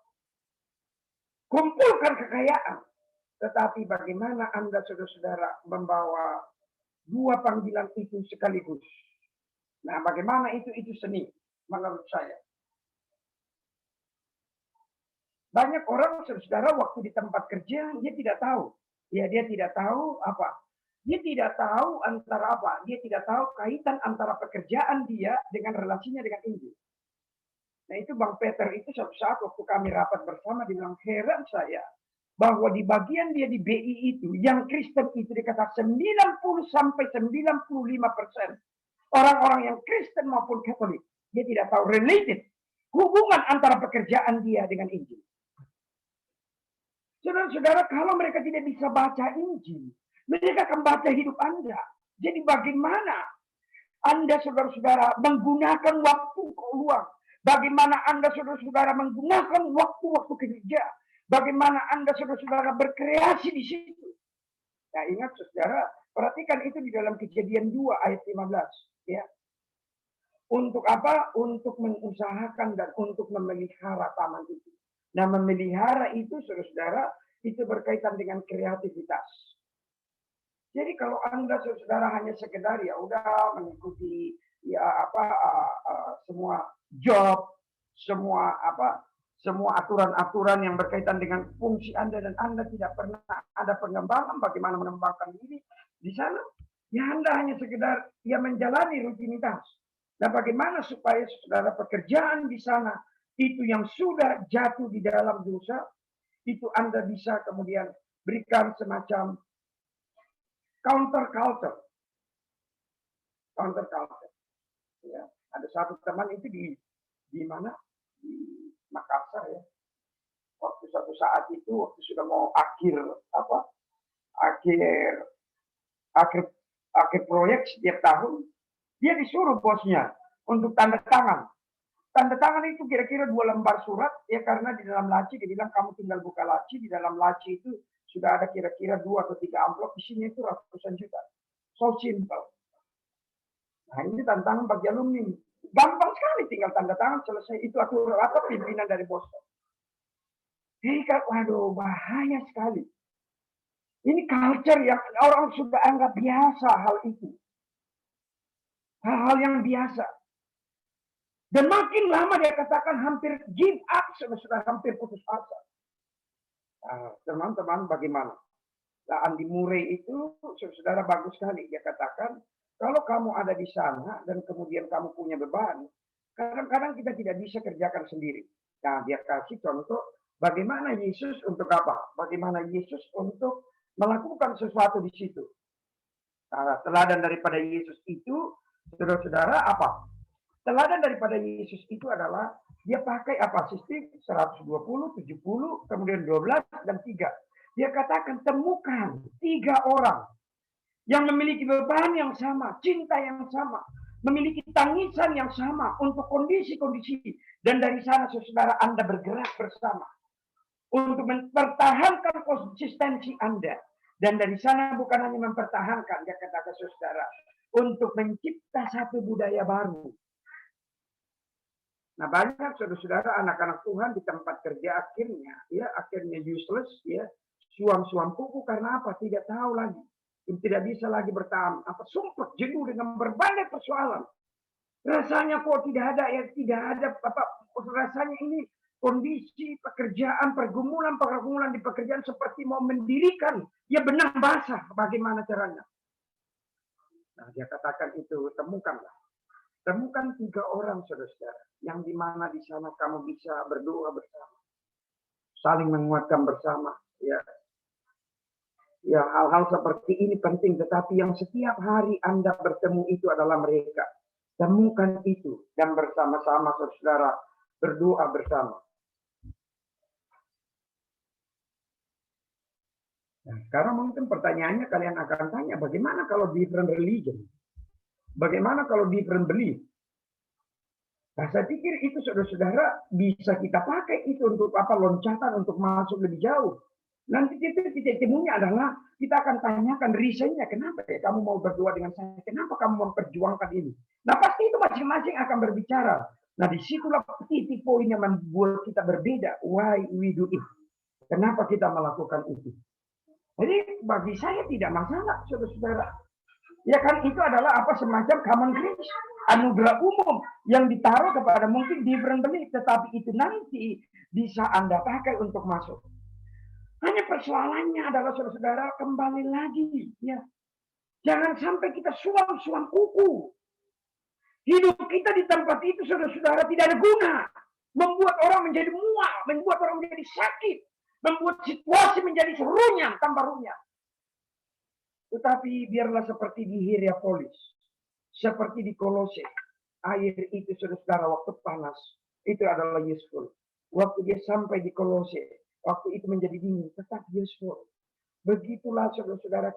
kumpulkan kekayaan, tetapi bagaimana Anda saudara-saudara membawa dua panggilan itu sekaligus. Nah, bagaimana itu seni menurut saya. Banyak orang saudara waktu di tempat kerja dia tidak tahu. Ya, dia tidak tahu apa. Dia tidak tahu antara apa. Dia tidak tahu kaitan antara pekerjaan dia dengan relasinya dengan Injil. Nah, itu Bang Peter itu suatu saat waktu kami rapat bersama dia bilang, heran saya bahwa di bagian dia di BI itu, yang Kristen itu dikatakan 90-95% orang-orang yang Kristen maupun Katolik, dia tidak tahu related, hubungan antara pekerjaan dia dengan Injil. Saudara-saudara, kalau mereka tidak bisa baca Injil, mereka akan baca hidup Anda. Jadi bagaimana Anda saudara-saudara menggunakan waktu luang? Bagaimana Anda saudara-saudara menggunakan waktu-waktu kerja? Bagaimana Anda saudara-saudara berkreasi di situ? Nah, ingat saudara, perhatikan itu di dalam Kejadian 2 ayat 15. Ya. Untuk apa? Untuk mengusahakan dan untuk memelihara taman itu. Nah, memelihara itu saudara-saudara, itu berkaitan dengan kreativitas. Jadi kalau Anda saudara hanya sekedar ya udah mengikuti ya semua job, semua aturan-aturan yang berkaitan dengan fungsi Anda dan Anda tidak pernah ada pengembangan bagaimana mengembangkan diri di sana, ya Anda hanya sekedar ya menjalani rutinitas. Nah, bagaimana supaya saudara pekerjaan di sana itu yang sudah jatuh di dalam dosa, itu Anda bisa kemudian berikan semacam counterculture. Ya, ada satu teman itu di mana? Di Makassar ya. Waktu suatu saat itu waktu sudah mau akhir proyek setiap tahun, dia disuruh bosnya untuk tanda tangan tanda tangan itu kira-kira 2 lembar surat, ya karena di dalam laci dia bilang kamu tinggal buka laci, di dalam laci itu sudah ada kira-kira 2 atau 3 amplop, isinya itu ratusan juta. So simple. Nah ini tantangan bagi alumni. Gampang sekali tinggal tanda tangan selesai. Itu aku pimpinan dari Boston. Jadi waduh bahaya sekali. Ini culture yang orang sudah anggap biasa hal itu. Hal-hal yang biasa. Dan makin lama dia katakan hampir give up, sudah hampir putus asa. Teman-teman bagaimana? Nah, Andy Murray itu saudara bagus sekali. Dia katakan, kalau kamu ada di sana dan kemudian kamu punya beban, kadang-kadang kita tidak bisa kerjakan sendiri. Nah, dia kasih contoh bagaimana Yesus untuk apa? Bagaimana Yesus untuk melakukan sesuatu di situ. Nah, teladan daripada Yesus itu, saudara-saudara apa? Teladan daripada Yesus itu adalah dia pakai apa? Sistem 120, 70, kemudian 12, dan 3. Dia katakan temukan 3 orang yang memiliki beban yang sama, cinta yang sama, memiliki tangisan yang sama untuk kondisi-kondisi. Dan dari sana saudara Anda bergerak bersama untuk mempertahankan konsistensi Anda. Dan dari sana bukan hanya mempertahankan, dia katakan saudara, untuk mencipta satu budaya baru. Nah banyak saudara-saudara anak-anak Tuhan di tempat kerja akhirnya useless, ya, suam-suam kuku karena apa? Tidak tahu lagi, tidak bisa lagi bertahan, sumpah jenuh dengan berbagai persoalan. Rasanya kok tidak ada rasanya ini kondisi pekerjaan, pergumulan di pekerjaan seperti mau mendirikan benang basah, bagaimana caranya? Nah dia katakan itu temukan 3 orang saudara-saudara yang dimana di sana kamu bisa berdoa bersama, saling menguatkan bersama, ya hal-hal seperti ini penting, tetapi yang setiap hari Anda bertemu itu adalah mereka. Temukan itu dan bersama-sama saudara berdoa bersama. Nah, sekarang mungkin pertanyaannya kalian akan tanya, bagaimana kalau different religion? Bagaimana kalau different belief? Nah, saya pikir itu saudara-saudara bisa kita pakai itu untuk loncatan untuk masuk lebih jauh. Nanti titik temunya adalah kita akan tanyakan reasonnya, kenapa ya kamu mau berdoa dengan saya? Kenapa kamu memperjuangkan ini? Nah, pasti itu masing-masing akan berbicara. Nah, disitulah titik poin yang membuat kita berbeda. Why we do it? Kenapa kita melakukan itu? Jadi bagi saya tidak masalah, saudara-saudara. Ya kan itu adalah semacam common grace, anugerah umum yang ditaruh kepada mungkin different belief, tetapi itu nanti bisa Anda pakai untuk masuk. Hanya persoalannya adalah saudara-saudara kembali lagi, ya. Jangan sampai kita suam-suam kuku. Hidup kita di tempat itu saudara-saudara tidak ada guna, membuat orang menjadi muak, membuat orang menjadi sakit, membuat situasi menjadi runyam, tambah runyam. Tetapi biarlah seperti di Hierapolis, seperti di Kolose, air itu saudara-saudara waktu panas, itu adalah useful. Waktu dia sampai di Kolose, waktu itu menjadi dingin, tetap useful. Begitulah saudara-saudara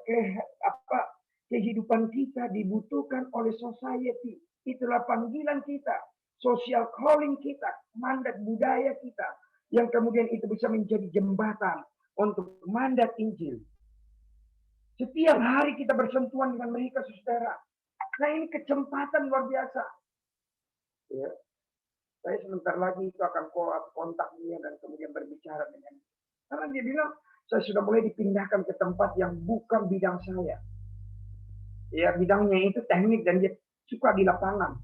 kehidupan kita dibutuhkan oleh society. Itulah panggilan kita, social calling kita, mandat budaya kita, yang kemudian itu bisa menjadi jembatan untuk mandat Injil. Setiap hari kita bersentuhan dengan mereka, saudara. Nah ini kesempatan luar biasa. Ya. Saya sebentar lagi itu akan kontak dia dan kemudian berbicara dengan dia. Karena dia bilang, saya sudah mulai dipindahkan ke tempat yang bukan bidang saya. Ya, bidangnya itu teknik dan dia suka di lapangan.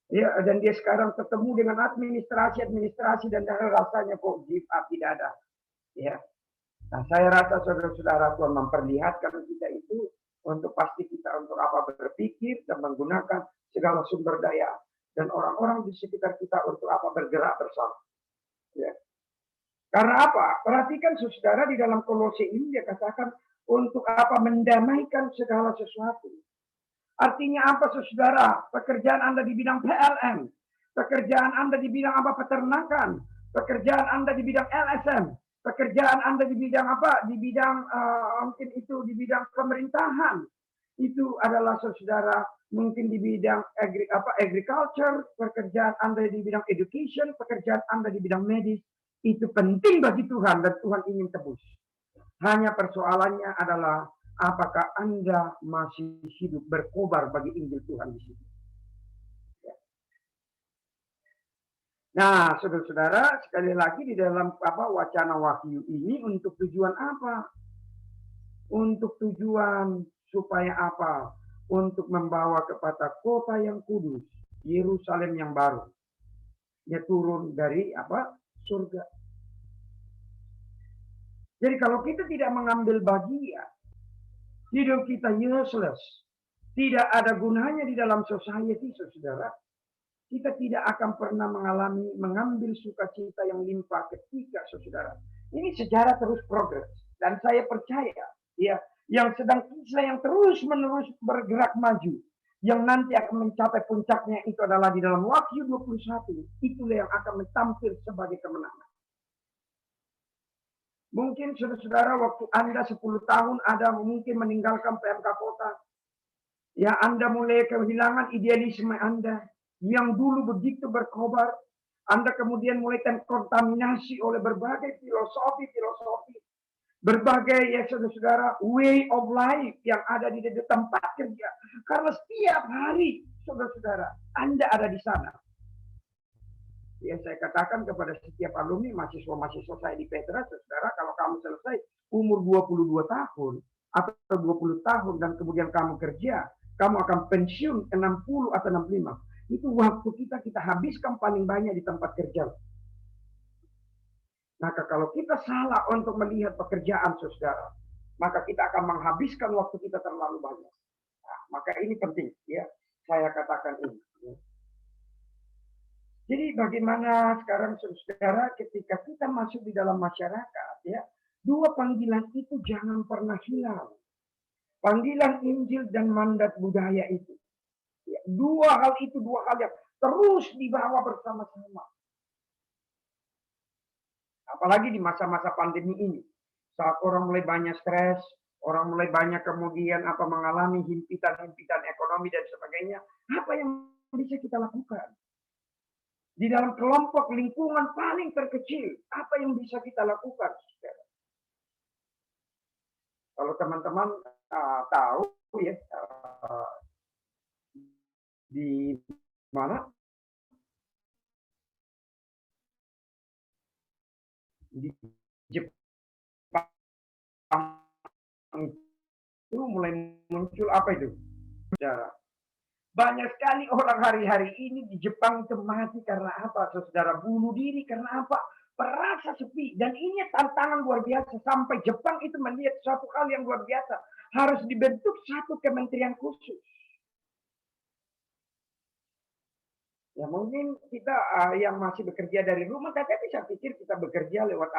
Ya, dan dia sekarang ketemu dengan administrasi dan rasanya kok give up, tidak ada. Ya. Nah, saya rasa saudara-saudara Tuhan memperlihatkan kita itu untuk pasti kita untuk berpikir dan menggunakan segala sumber daya dan orang-orang di sekitar kita untuk bergerak bersama. Ya. Karena apa? Perhatikan saudara di dalam Kolose ini dia katakan untuk mendamaikan segala sesuatu. Artinya apa saudara? Pekerjaan Anda di bidang PLN, pekerjaan Anda di bidang peternakan, pekerjaan Anda di bidang LSM, pekerjaan Anda di bidang Di bidang mungkin itu di bidang pemerintahan. Itu adalah saudara mungkin di bidang agriculture, pekerjaan Anda di bidang education, pekerjaan Anda di bidang medis, itu penting bagi Tuhan dan Tuhan ingin tebus. Hanya persoalannya adalah apakah Anda masih hidup berkobar bagi Injil Tuhan di situ. Nah, saudara-saudara, sekali lagi di dalam wacana wahyu ini untuk tujuan apa? Untuk tujuan supaya apa? Untuk membawa kepada kota yang kudus, Yerusalem yang baru. Dia turun dari surga. Jadi kalau kita tidak mengambil bagian, hidup kita useless. Tidak ada gunanya di dalam society, saudara. Kita tidak akan pernah mengambil sukacita yang limpah ketika, saudara. Ini sejarah terus progres. Dan saya percaya, ya, yang sedang kisah yang terus-menerus bergerak maju, yang nanti akan mencapai puncaknya itu adalah di dalam Wahyu 21. Itulah yang akan tampil sebagai kemenangan. Mungkin saudara-saudara waktu Anda 10 tahun Anda mungkin meninggalkan PMK Kota. Ya, Anda mulai kehilangan idealisme Anda yang dulu begitu berkobar. Anda kemudian mulai terkontaminasi oleh berbagai filosofi, berbagai ya saudara-saudara way of life yang ada di tempat kerja. Karena setiap hari saudara-saudara Anda ada di sana. Ya, saya katakan kepada setiap alumni mahasiswa-mahasiswa saya di Petra, saudara, kalau kamu selesai umur 22 tahun atau 20 tahun dan kemudian kamu kerja, kamu akan pensiun 60 atau 65. Itu waktu kita habiskan paling banyak di tempat kerja. Maka kalau kita salah untuk melihat pekerjaan, saudara, maka kita akan menghabiskan waktu kita terlalu banyak. Nah, maka ini penting, ya. Saya katakan ini. Ya. Jadi bagaimana sekarang, saudara, ketika kita masuk di dalam masyarakat, ya, dua panggilan itu jangan pernah hilang. Panggilan Injil dan mandat budaya itu. Ya, dua hal yang terus dibawa bersama-sama. Apalagi di masa-masa pandemi ini. Saat orang mulai banyak stres, orang mulai banyak kemudian mengalami himpitan-himpitan ekonomi dan sebagainya. Apa yang bisa kita lakukan? Di dalam kelompok lingkungan paling terkecil, apa yang bisa kita lakukan? Kalau teman-teman tahu ya, di mana? Di Jepang itu mulai muncul apa itu? Saudara. Banyak sekali orang hari-hari ini di Jepang itu mati karena apa? Saudara, bunuh diri karena apa? Merasa sepi. Dan ini tantangan luar biasa. Sampai Jepang itu melihat suatu hal yang luar biasa. Harus dibentuk satu kementerian khusus. Ya mungkin kita yang masih bekerja dari rumah, tapi saya pikir kita bekerja lewat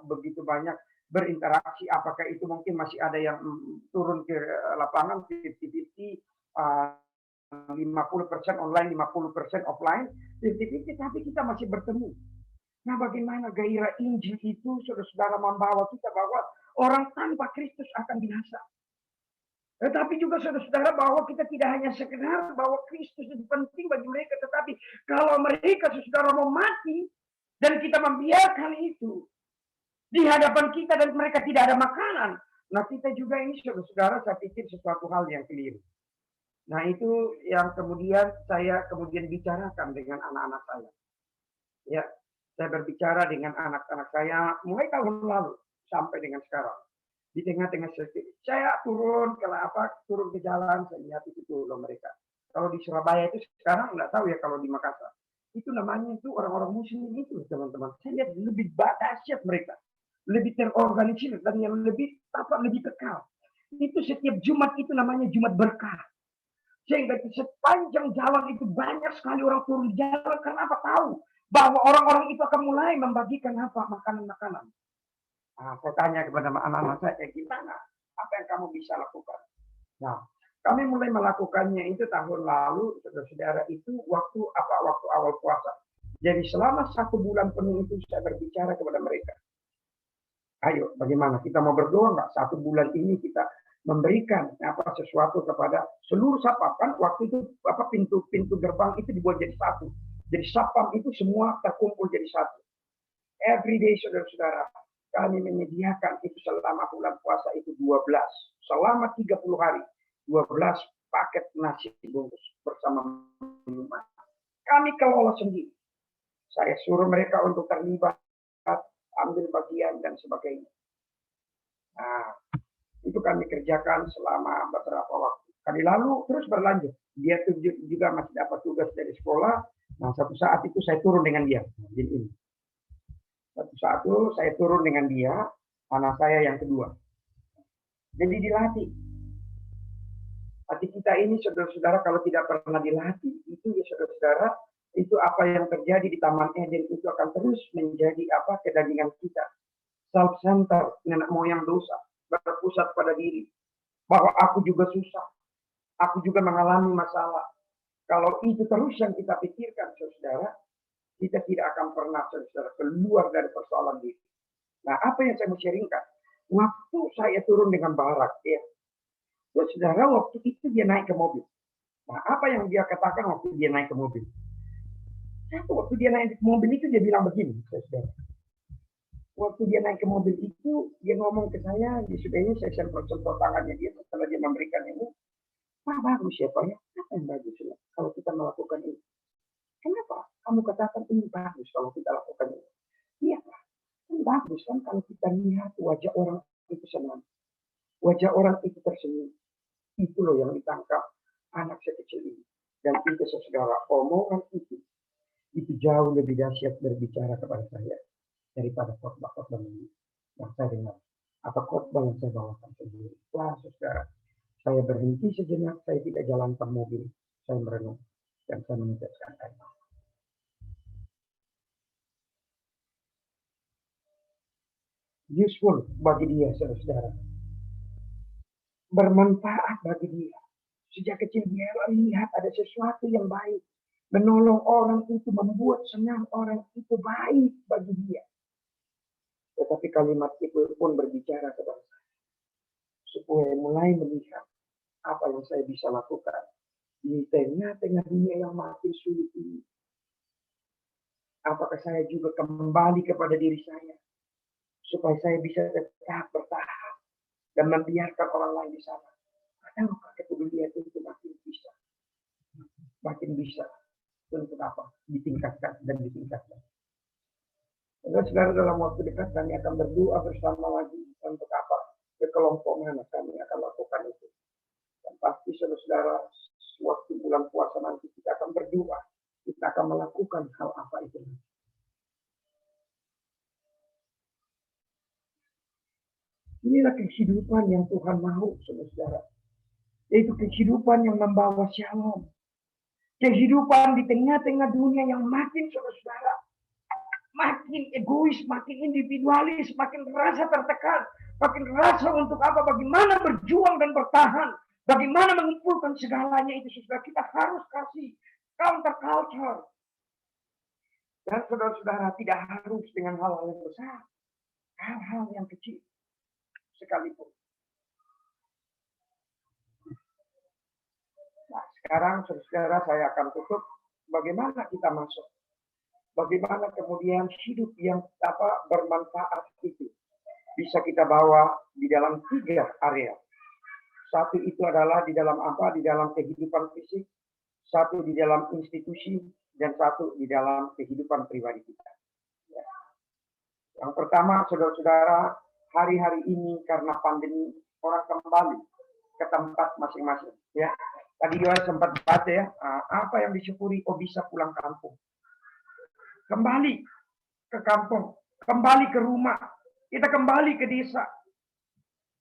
begitu banyak berinteraksi. Apakah itu mungkin masih ada yang turun ke lapangan 50-50, 50% online, 50% offline, 50-50, tapi kita masih bertemu. Nah, bagaimana gairah Injil itu, saudara-saudara, membawa kita bahwa orang tanpa Kristus akan binasa. Tetapi juga saudara-saudara bahwa kita tidak hanya sekedar bahwa Kristus itu penting bagi mereka, tetapi kalau mereka saudara mau mati dan kita membiarkan itu di hadapan kita dan mereka tidak ada makanan, nah kita juga ini saudara-saudara saya pikir sesuatu hal yang keliru. Nah itu yang kemudian saya bicarakan dengan anak-anak saya. Ya, saya berbicara dengan anak-anak saya mulai tahun lalu sampai dengan sekarang. Di tengah-tengah saya turun ke jalan, saya lihat itu loh mereka. Kalau di Surabaya itu sekarang nggak tahu ya, kalau di Makassar itu namanya itu orang-orang muslim itu teman-teman. Saya lihat lebih dahsyat mereka, lebih terorganisir dan yang lebih kekal. Itu setiap Jumat itu namanya Jumat berkah. Sehingga di sepanjang jalan itu banyak sekali orang turun di jalan karena apa? Tahu bahwa orang-orang itu akan mulai membagikan makanan-makanan. Nah, saya tanya kepada anak-anak saya, gimana? Apa yang kamu bisa lakukan? Nah, kami mulai melakukannya itu tahun lalu, saudara-saudara, itu waktu awal puasa. Jadi selama 1 bulan penuh itu saya berbicara kepada mereka. Ayo, bagaimana? Kita mau berdoa nggak? 1 bulan ini kita memberikan sesuatu kepada seluruh sapam. Kan waktu itu pintu gerbang itu dibuat jadi satu. Jadi sapam itu semua terkumpul jadi satu. Every day, saudara-saudara, kami menyediakan itu selama bulan puasa itu 12. Selama 30 hari, 12 paket nasi bungkus bersama minuman. Kami kelola sendiri. Saya suruh mereka untuk terlibat, ambil bagian dan sebagainya. Nah, itu kami kerjakan selama beberapa waktu. Kali lalu terus berlanjut. Dia juga masih dapat tugas dari sekolah. Nah, satu saat itu saya turun dengan dia. Jadi ini. Satu saat itu saya turun dengan dia, anak saya yang kedua. Jadi dilatih. Hati kita ini, saudara-saudara, kalau tidak pernah dilatih, itu ya saudara-saudara, itu apa yang terjadi di Taman Eden itu akan terus menjadi kedagingan kita. Self-center, nenek moyang dosa, berpusat pada diri. Bahwa aku juga susah, aku juga mengalami masalah. Kalau itu terus yang kita pikirkan, saudara, kita tidak akan pernah, saudara, keluar dari persoalan diri. Nah, apa yang saya mau sharingkan? Waktu saya turun dengan Barak, ya, saudara, waktu itu dia naik ke mobil. Nah, apa yang dia katakan waktu dia naik ke mobil? Waktu dia naik ke mobil itu dia bilang begini, saudara. Waktu dia naik ke mobil itu, dia ngomong ke saya, sudah ini saya semprot-semprot tangannya dia setelah dia memberikan ini. Pak, bagus ya Pak ya? Apa yang bagus ya kalau kita melakukan ini? Kenapa? Kamu katakan ini bagus kalau kita lakukan ini. Iya Pak, kan bagus kan kalau kita lihat wajah orang itu senang. Wajah orang itu tersenyum. Itu loh yang ditangkap anak sekecil ini. Dan itu saudara, omongan itu jauh lebih dahsyat berbicara kepada saya daripada khotbah-khotbah ini yang saya dengar atau khotbah yang saya bawakan sendiri. Wah, saudara, saya berhenti sejenak, saya tidak jalankan mobil, saya merenung dan saya meneteskan air mata. Useful bagi dia, saudara. Bermanfaat bagi dia. Sejak kecil dia lihat ada sesuatu yang baik. Menolong orang itu, membuat senang orang itu baik bagi dia. Tetapi kalimat itu pun berbicara kepada saya. Supaya mulai melihat apa yang saya bisa lakukan. Di tengah-tengah dunia yang makin sulit ini. Apakah saya juga kembali kepada diri saya. Supaya saya bisa tetap bertahan. Dan membiarkan orang lain di sana. Ataukah kepedulian itu makin bisa. Makin bisa. Untuk apa? Ditingkatkan dan ditingkatkan. Saudara, dalam waktu dekat kami akan berdoa bersama lagi untuk apa? Ke kelompok mana kami akan lakukan itu. Dan pasti saudara, waktu bulan puasa nanti kita akan berdoa. Kita akan melakukan hal apa itu. Inilah kehidupan yang Tuhan mau, saudara. Yaitu kehidupan yang membawa shalom. Kehidupan di tengah-tengah dunia yang makin, saudara, makin egois, makin individualis, makin merasa tertekan, makin merasa untuk apa, bagaimana berjuang dan bertahan, bagaimana mengumpulkan segalanya itu, saudara. Kita harus kasih counter culture. Dan saudara-saudara, tidak harus dengan hal-hal yang besar, hal-hal yang kecil sekalipun. Nah, sekarang saudara saya akan tutup bagaimana kita masuk. Bagaimana kemudian hidup yang bermanfaat itu bisa kita bawa di dalam 3 area. Satu itu adalah di dalam apa? Di dalam kehidupan fisik, satu di dalam institusi, dan satu di dalam kehidupan pribadi kita. Ya. Yang pertama, saudara-saudara, hari-hari ini karena pandemi orang kembali ke tempat masing-masing. Ya. Tadi Yoel sempat baca ya, apa yang disyukuri, bisa pulang kampung. Kembali ke kampung, kembali ke rumah, kita kembali ke desa.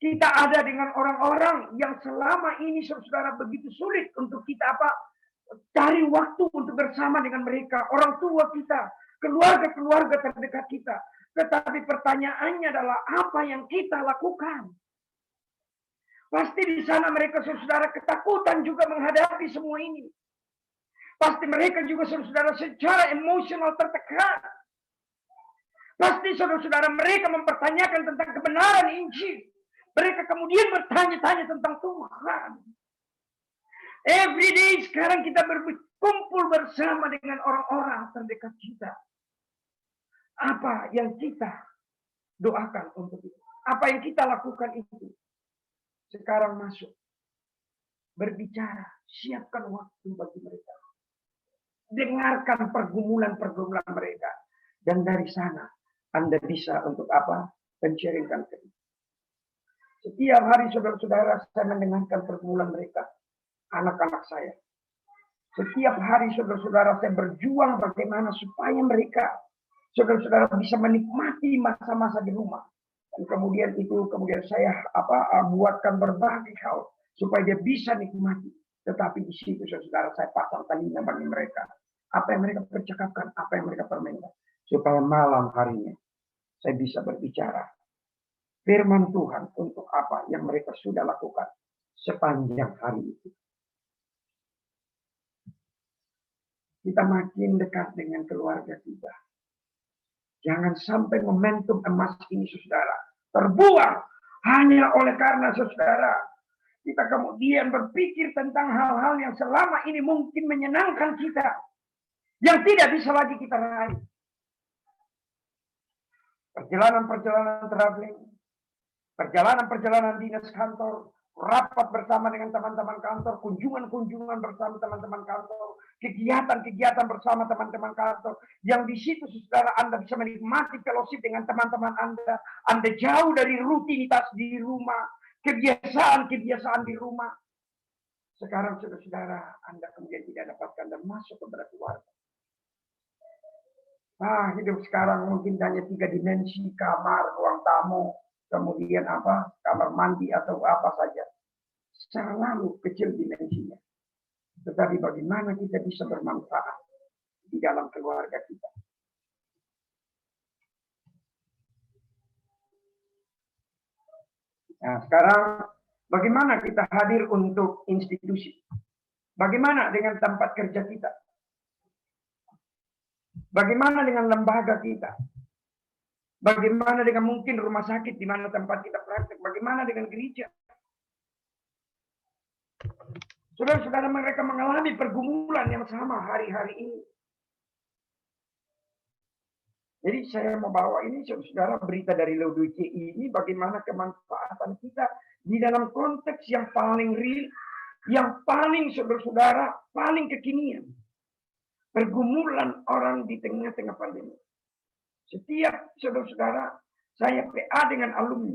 Kita ada dengan orang-orang yang selama ini saudara begitu sulit untuk kita cari waktu untuk bersama dengan mereka, orang tua kita, keluarga-keluarga terdekat kita. Tetapi pertanyaannya adalah apa yang kita lakukan? Pasti di sana mereka saudara ketakutan juga menghadapi semua ini. Pasti mereka juga saudara secara emosional tertekan. Pasti saudara-saudara mereka mempertanyakan tentang kebenaran Injil. Mereka kemudian bertanya-tanya tentang Tuhan. Every day sekarang kita berkumpul bersama dengan orang-orang terdekat kita. Apa yang kita doakan untuk itu? Apa yang kita lakukan itu? Sekarang masuk. Berbicara. Siapkan waktu bagi mereka. Dengarkan pergumulan-pergumulan mereka. Dan dari sana Anda bisa untuk apa? Men-sharingkan ke kita. Setiap hari saudara-saudara saya mendengarkan pergumulan mereka. Anak-anak saya. Setiap hari saudara-saudara saya berjuang bagaimana supaya mereka, saudara-saudara bisa menikmati masa-masa di rumah. Dan kemudian saya buatkan berbagai hal supaya dia bisa nikmati. Tetapi di situ saudara saya pasang telinga bagi mereka. Apa yang mereka percakapkan, apa yang mereka permainkan. Supaya malam harinya saya bisa berbicara firman Tuhan untuk apa yang mereka sudah lakukan sepanjang hari itu. Kita makin dekat dengan keluarga kita. Jangan sampai momentum emas ini saudara terbuang hanya oleh karena saudara kita kemudian berpikir tentang hal-hal yang selama ini mungkin menyenangkan kita. Yang tidak bisa lagi kita raih. Perjalanan-perjalanan traveling. Perjalanan-perjalanan dinas kantor, rapat bersama dengan teman-teman kantor, kunjungan-kunjungan bersama teman-teman kantor, kegiatan-kegiatan bersama teman-teman kantor, yang di situ saudara Anda bisa menikmati fellowship dengan teman-teman Anda jauh dari rutinitas di rumah, kebiasaan-kebiasaan di rumah. Sekarang saudara-saudara Anda kemudian tidak dapatkan dan masuk kepada keluarga. Hidup sekarang mungkin hanya 3 dimensi, kamar, ruang tamu, kemudian kamar mandi atau apa saja. Selalu kecil dimensinya. Tetapi bagaimana kita bisa bermanfaat di dalam keluarga kita. Nah, sekarang bagaimana kita hadir untuk institusi? Bagaimana dengan tempat kerja kita? Bagaimana dengan lembaga kita? Bagaimana dengan mungkin rumah sakit di mana tempat kita praktek? Bagaimana dengan gereja? Saudara-saudara mereka mengalami pergumulan yang sama hari-hari ini. Jadi saya mau bawa ini saudara berita dari Laodice ini bagaimana kemanfaatan kita di dalam konteks yang paling real, yang paling saudara-saudara paling kekinian. Pergumulan orang di tengah-tengah pandemi. Setiap saudara-saudara, saya PA dengan alumni.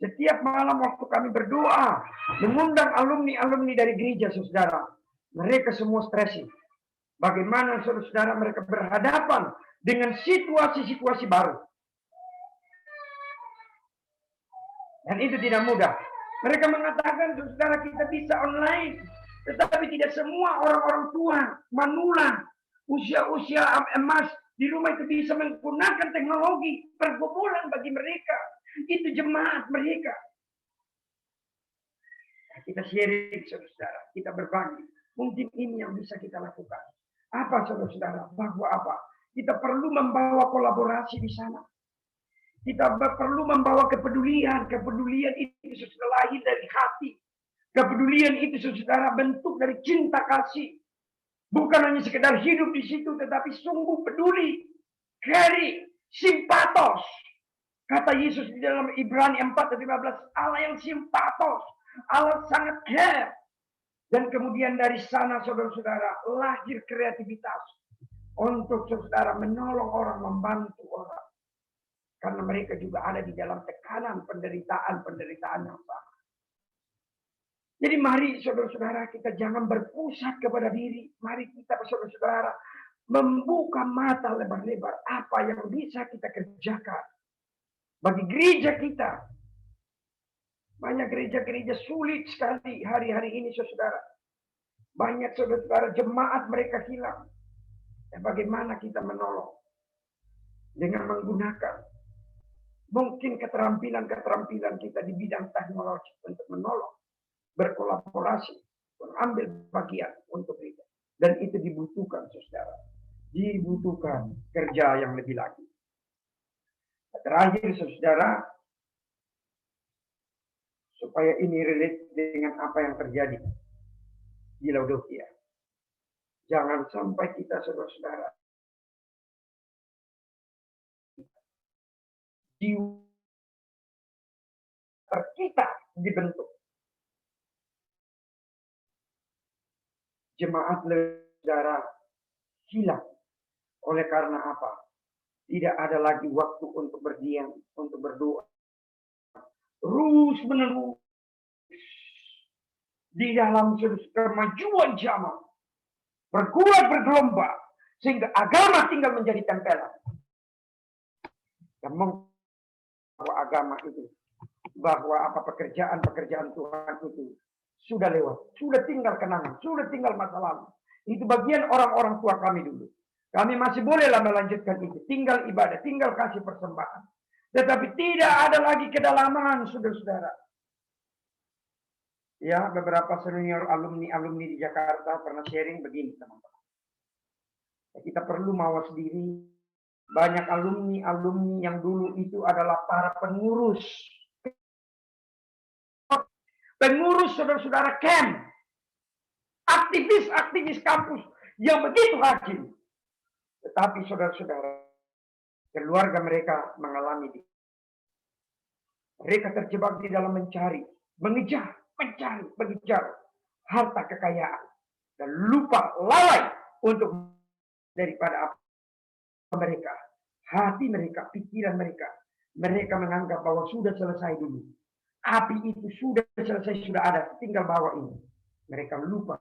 Setiap malam waktu kami berdoa, mengundang alumni-alumni dari gereja, saudara. Mereka semua stressing. Bagaimana saudara-saudara mereka berhadapan dengan situasi-situasi baru. Dan itu tidak mudah. Mereka mengatakan, saudara kita bisa online. Tetapi tidak semua orang-orang tua, manula, usia-usia emas, di rumah itu bisa menggunakan teknologi. Pergumulan bagi mereka. Itu jemaat mereka. Kita sharing, saudara. Kita berbagi. Mungkin ini yang bisa kita lakukan. Apa, saudara-saudara? Bahwa apa? Kita perlu membawa kolaborasi di sana. Kita perlu membawa kepedulian. Kepedulian itu sudah lahir dari hati. Kepedulian itu, saudara, bentuk dari cinta kasih. Bukan hanya sekedar hidup di situ, tetapi sungguh peduli. Kari, simpatos. Kata Yesus di dalam Ibrani 4:15, Allah yang simpatos. Allah sangat care. Dan kemudian dari sana, saudara-saudara, lahir kreativitas. Untuk saudara menolong orang, membantu orang. Karena mereka juga ada di dalam tekanan penderitaan yang sama. Jadi mari saudara-saudara kita jangan berpusat kepada diri. Mari kita saudara-saudara membuka mata lebar-lebar. Apa yang bisa kita kerjakan. Bagi gereja kita. Banyak gereja-gereja sulit sekali hari-hari ini saudara. Banyak saudara-saudara jemaat mereka hilang. Dan bagaimana kita menolong. Dengan menggunakan. Mungkin keterampilan-keterampilan kita di bidang teknologi untuk menolong. Berkolaborasi, mengambil bagian untuk itu. Dan itu dibutuhkan, saudara. Dibutuhkan kerja yang lebih lagi. Terakhir, saudara, supaya ini relate dengan apa yang terjadi di Laodikia. Jangan sampai kita saudara-saudara jiwa kita dibentuk. Jemaat saudara hilang. Oleh karena apa? Tidak ada lagi waktu untuk berdiam, untuk berdoa. Terus menerus di dalam kemajuan zaman. Bergulat bergelombang. Sehingga agama tinggal menjadi tempelan. Dan bahwa agama itu, bahwa apa pekerjaan Tuhan itu sudah lewat, sudah tinggal kenangan, sudah tinggal masa lalu. Itu bagian orang-orang tua kami dulu. Kami masih bolehlah melanjutkan itu, tinggal ibadah, tinggal kasih persembahan. Tetapi tidak ada lagi kedalaman, saudara-saudara. Ya, beberapa senior alumni di Jakarta pernah sharing begini, teman-teman. Kita perlu mawas diri. Banyak alumni yang dulu itu adalah para pengurus saudara-saudara camp, aktivis kampus yang begitu rajin. Tetapi saudara-saudara, keluarga mereka mengalami mereka terjebak di dalam mengejar harta kekayaan dan lupa lalai untuk daripada apa mereka, hati mereka, pikiran mereka menganggap bahwa sudah selesai dulu. Api itu sudah selesai, sudah ada, tinggal bawa ini. Mereka lupa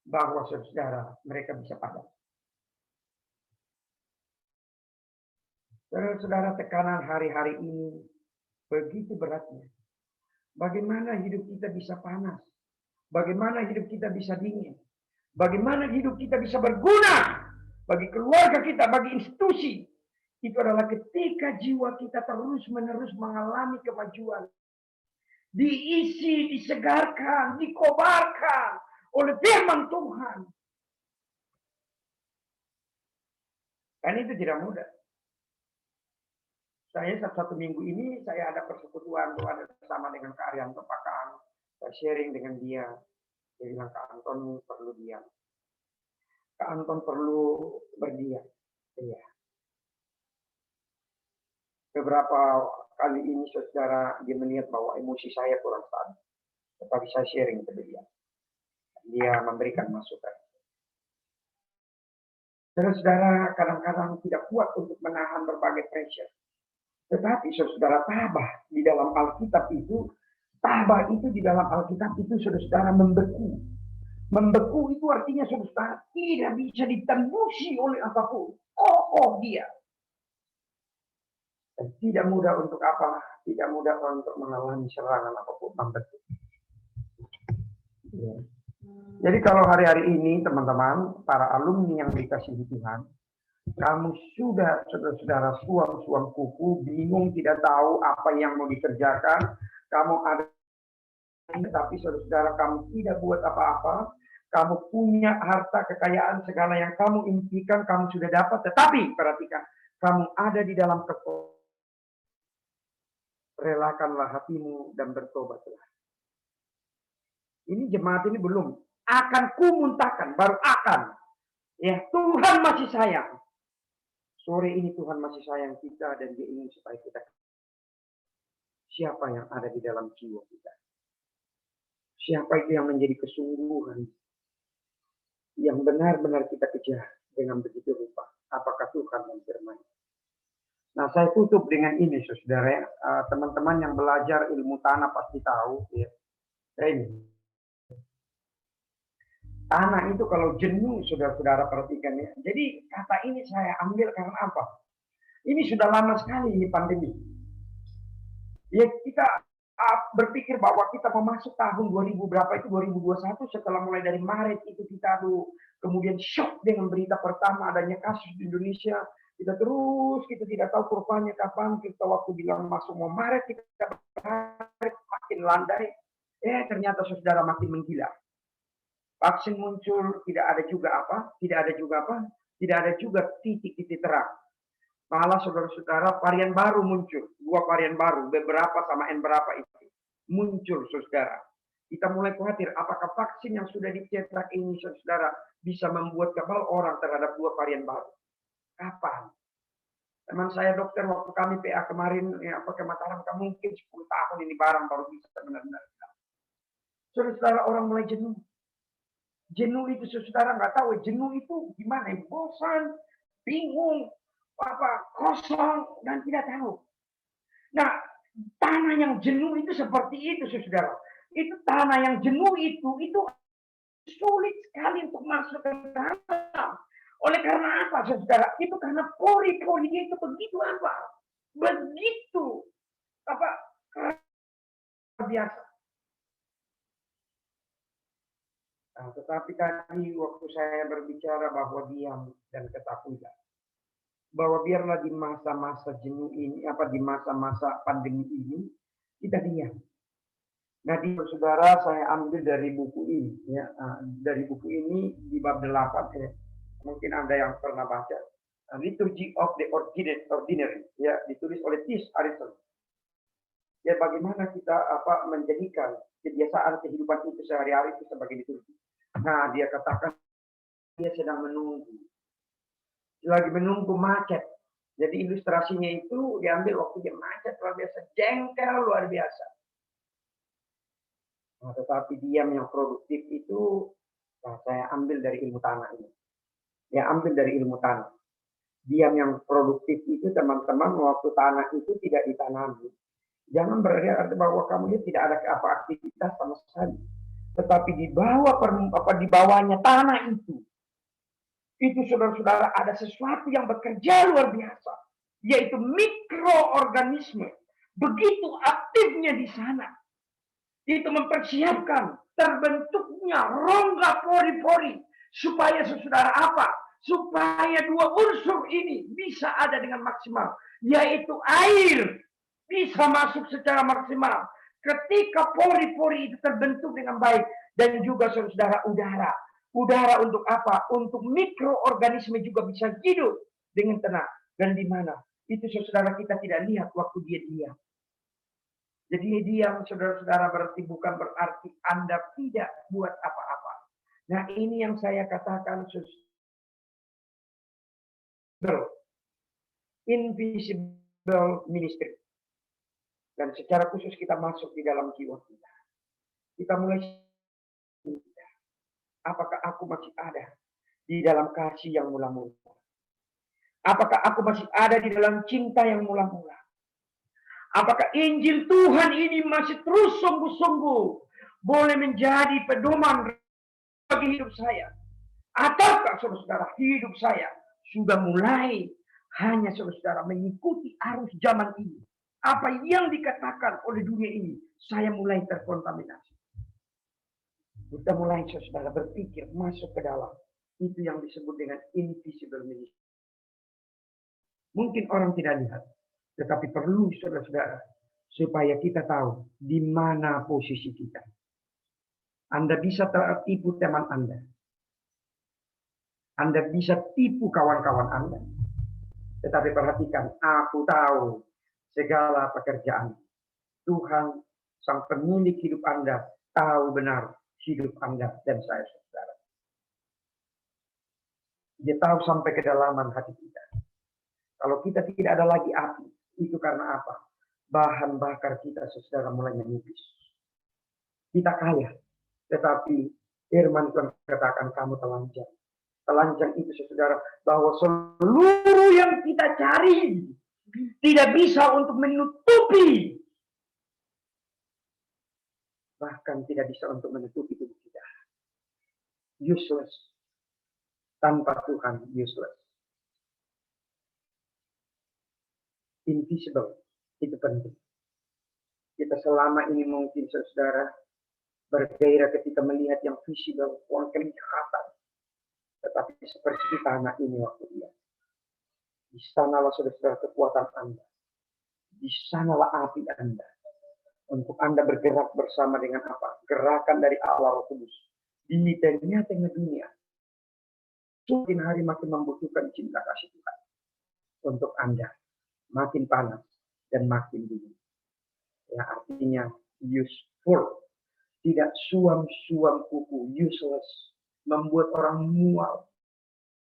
bahwa saudara mereka bisa padam. Saudara-saudara, tekanan hari-hari ini begitu beratnya. Bagaimana hidup kita bisa panas? Bagaimana hidup kita bisa dingin? Bagaimana hidup kita bisa berguna bagi keluarga kita, bagi institusi? Itu adalah ketika jiwa kita terus-menerus mengalami kemajuan. Diisi, disegarkan, dikobarkan oleh firman Tuhan. Dan itu tidak mudah. Saya satu minggu ini saya ada persekutuan doa bersama dengan Kak Arianto Pakang. Saya sharing dengan dia. Dia bilang Kak Anton perlu diam. Kak Anton perlu berdiam. Iya. Beberapa kali ini saudara dia melihat bahwa emosi saya kurang stabil. Tetapi saya sharing ke dia. Dia memberikan masukan. Saudara kadang-kadang tidak kuat untuk menahan berbagai pressure. Tetapi saudara tabah di dalam Alkitab itu, di dalam Alkitab itu saudara membeku. Membeku itu artinya saudara tidak bisa ditembusi oleh apapun. Kokoh dia. Dan tidak mudah untuk apa? Tidak mudah untuk mengalami serangan apapun membeku. Ya. Jadi kalau hari-hari ini teman-teman, para alumni yang dikasihi Tuhan, kamu sudah saudara-saudara suam kuku, bingung, tidak tahu apa yang mau dikerjakan. Kamu ada, tapi saudara-saudara kamu tidak buat apa-apa. Kamu punya harta kekayaan segala yang kamu impikan, kamu sudah dapat. Tetapi perhatikan, kamu ada di dalam kekuatan. Relakanlah hatimu dan bertobatlah. Ini jemaat ini belum. Akan kumuntahkan, baru akan. Ya, Tuhan masih sayang. Sore ini Tuhan masih sayang kita dan Dia ingin supaya kita siapa yang ada di dalam jiwa kita. Siapa itu yang menjadi kesungguhan yang benar-benar kita kejar dengan begitu rupa. Apakah Tuhan yang bermain? Nah, saya tutup dengan ini, saudara. Teman-teman yang belajar ilmu tanah pasti tahu. Ya. Ini. Tanah itu kalau jenuh, saudara-saudara perhatikan ya. Jadi kata ini saya ambil karena apa? Ini sudah lama sekali ini pandemi. Ya kita berpikir bahwa kita mau masuk tahun 2000 berapa itu 2021 setelah mulai dari Maret itu kita kemudian shock dengan berita pertama adanya kasus di Indonesia. Kita terus kita tidak tahu kurvanya kapan. Kita waktu bilang masuk mau Maret kita berharap makin landai. Ternyata saudara makin menggila. Vaksin muncul, tidak ada juga titik-titik terang. Malah saudara-saudara varian baru muncul, 2 varian baru, beberapa sama N berapa itu. muncul, saudara. Kita mulai khawatir, apakah vaksin yang sudah dicetak ini, saudara, bisa membuat kebal orang terhadap 2 varian baru? Kapan? Teman saya dokter waktu kami PA kemarin, ya, pakai Mataram, mungkin 10 tahun ini barang baru bisa benar-benar. Saudara, orang mulai jenuh. Jenuh itu saudara nggak tahu, jenuh itu gimana? Bosan, bingung, kosong, dan tidak tahu. Nah, tanah yang jenuh itu seperti itu, saudara. Itu tanah yang jenuh itu sulit sekali untuk masuk ke dalam. Oleh karena apa, saudara? Itu karena pori-pori dia itu begitu apa? Begitu biasa. Nah, tetapi tadi waktu saya berbicara bahwa diam dan ketakutan, bahwa biarlah di masa-masa jenuh ini, di masa-masa pandemi ini, kita diam. Nah, saudara, saya ambil dari buku ini, ya, dari buku ini di bab 8, ya. Mungkin Anda yang pernah baca, Liturgy of the Ordinary, ya, ditulis oleh T.S. Harrison. Ya, bagaimana kita menjadikan kebiasaan kehidupan itu sehari-hari itu sebagai liturgi. Nah, dia katakan dia sedang menunggu, lagi menunggu macet. Jadi ilustrasinya itu diambil waktu dia macet luar biasa, jengkel luar biasa. Nah, tetapi diam yang produktif itu, saya ambil dari ilmu tanah ini. Ya, ambil dari ilmu tanah. Diam yang produktif itu, teman-teman, waktu tanah itu tidak ditanami. Jangan berarti bahwa kamu tidak ada aktivitas sama sekali. Tetapi di bawahnya tanah itu saudara-saudara ada sesuatu yang bekerja luar biasa, yaitu mikroorganisme. Begitu aktifnya di sana. Itu mempersiapkan terbentuknya rongga pori-pori supaya saudara supaya 2 unsur ini bisa ada dengan maksimal, yaitu air bisa masuk secara maksimal ketika pori-pori itu terbentuk dengan baik, dan juga saudara udara untuk apa? Untuk mikroorganisme juga bisa hidup dengan tenang. Dan di mana itu saudara kita tidak lihat waktu dia diam. Jadi diam, saudara-saudara, berarti Anda tidak buat apa-apa. Nah, ini yang saya katakan, invisible ministry. Dan secara khusus kita masuk di dalam jiwa kita. Kita mulai, apakah aku masih ada di dalam kasih yang mula-mula? Apakah aku masih ada di dalam cinta yang mula-mula? Apakah Injil Tuhan ini masih terus sungguh-sungguh boleh menjadi pedoman bagi hidup saya? Ataukah saudara-saudara hidup saya sudah mulai hanya saudara-saudara mengikuti arus zaman ini? Apa yang dikatakan oleh dunia ini, saya mulai terkontaminasi. Kita mulai saudara berpikir masuk ke dalam. Itu yang disebut dengan invisible ministry. Mungkin orang tidak lihat. Tetapi perlu saudara-saudara supaya kita tahu di mana posisi kita. Anda bisa tertipu teman Anda. Anda bisa tipu kawan-kawan Anda. Tetapi perhatikan, aku tahu segala pekerjaan. Tuhan, sang pemilik hidup Anda, tahu benar hidup Anda dan saya, saudara. Dia tahu sampai kedalaman hati kita. Kalau kita tidak ada lagi api, itu karena apa? Bahan bakar kita, saudara, mulai menipis. Kita kaya, tetapi firman Tuhan katakan kamu telanjang. Telanjang itu, saudara, bahwa seluruh yang kita cari tidak bisa untuk menutupi. Bahkan tidak bisa untuk menutupi tubuh kita. Useless. Tanpa Tuhan, useless. Invisible. Itu penting. Kita selama ini mungkin, saudara, bergairah ketika melihat yang visible, yang kelihatan. Tetapi seperti tanah ini waktu dia. Di sanalah saudara-saudara kekuatan Anda. Di sanalah api Anda. Untuk Anda bergerak bersama dengan apa? Gerakan dari Allah Roh Kudus. Di tengah-tengah dunia. Makin hari makin membutuhkan cinta kasih Tuhan. Untuk Anda. Makin panas dan makin dingin. Ya, artinya useful. Tidak suam-suam kuku, useless. Membuat orang mual,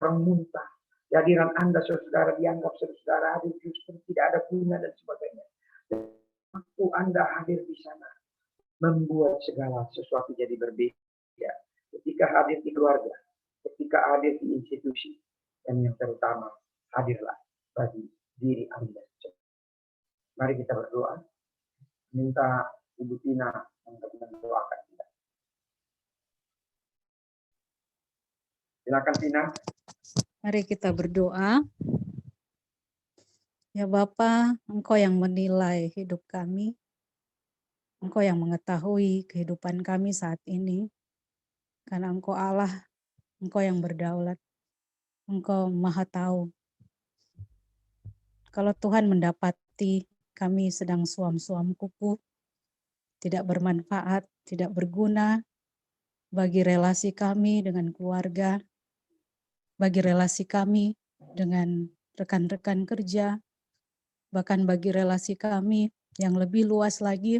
orang muntah. Kehadiran Anda, saudara, dianggap saudara hadir justru tidak ada guna dan sebagainya. Waktu Anda hadir di sana, membuat segala sesuatu jadi berbeda. Ketika hadir di keluarga, ketika hadir di institusi, dan yang terutama, hadirlah bagi diri Anda. Mari kita berdoa, minta Ibu Tina untuk mendoakan kita. Silakan Tina. Mari kita berdoa. Ya Bapa, Engkau yang menilai hidup kami. Engkau yang mengetahui kehidupan kami saat ini. Karena Engkau Allah, Engkau yang berdaulat. Engkau Maha Tahu. Kalau Tuhan mendapati kami sedang suam-suam kuku, tidak bermanfaat, tidak berguna bagi relasi kami dengan keluarga, bagi relasi kami dengan rekan-rekan kerja, bahkan bagi relasi kami yang lebih luas lagi,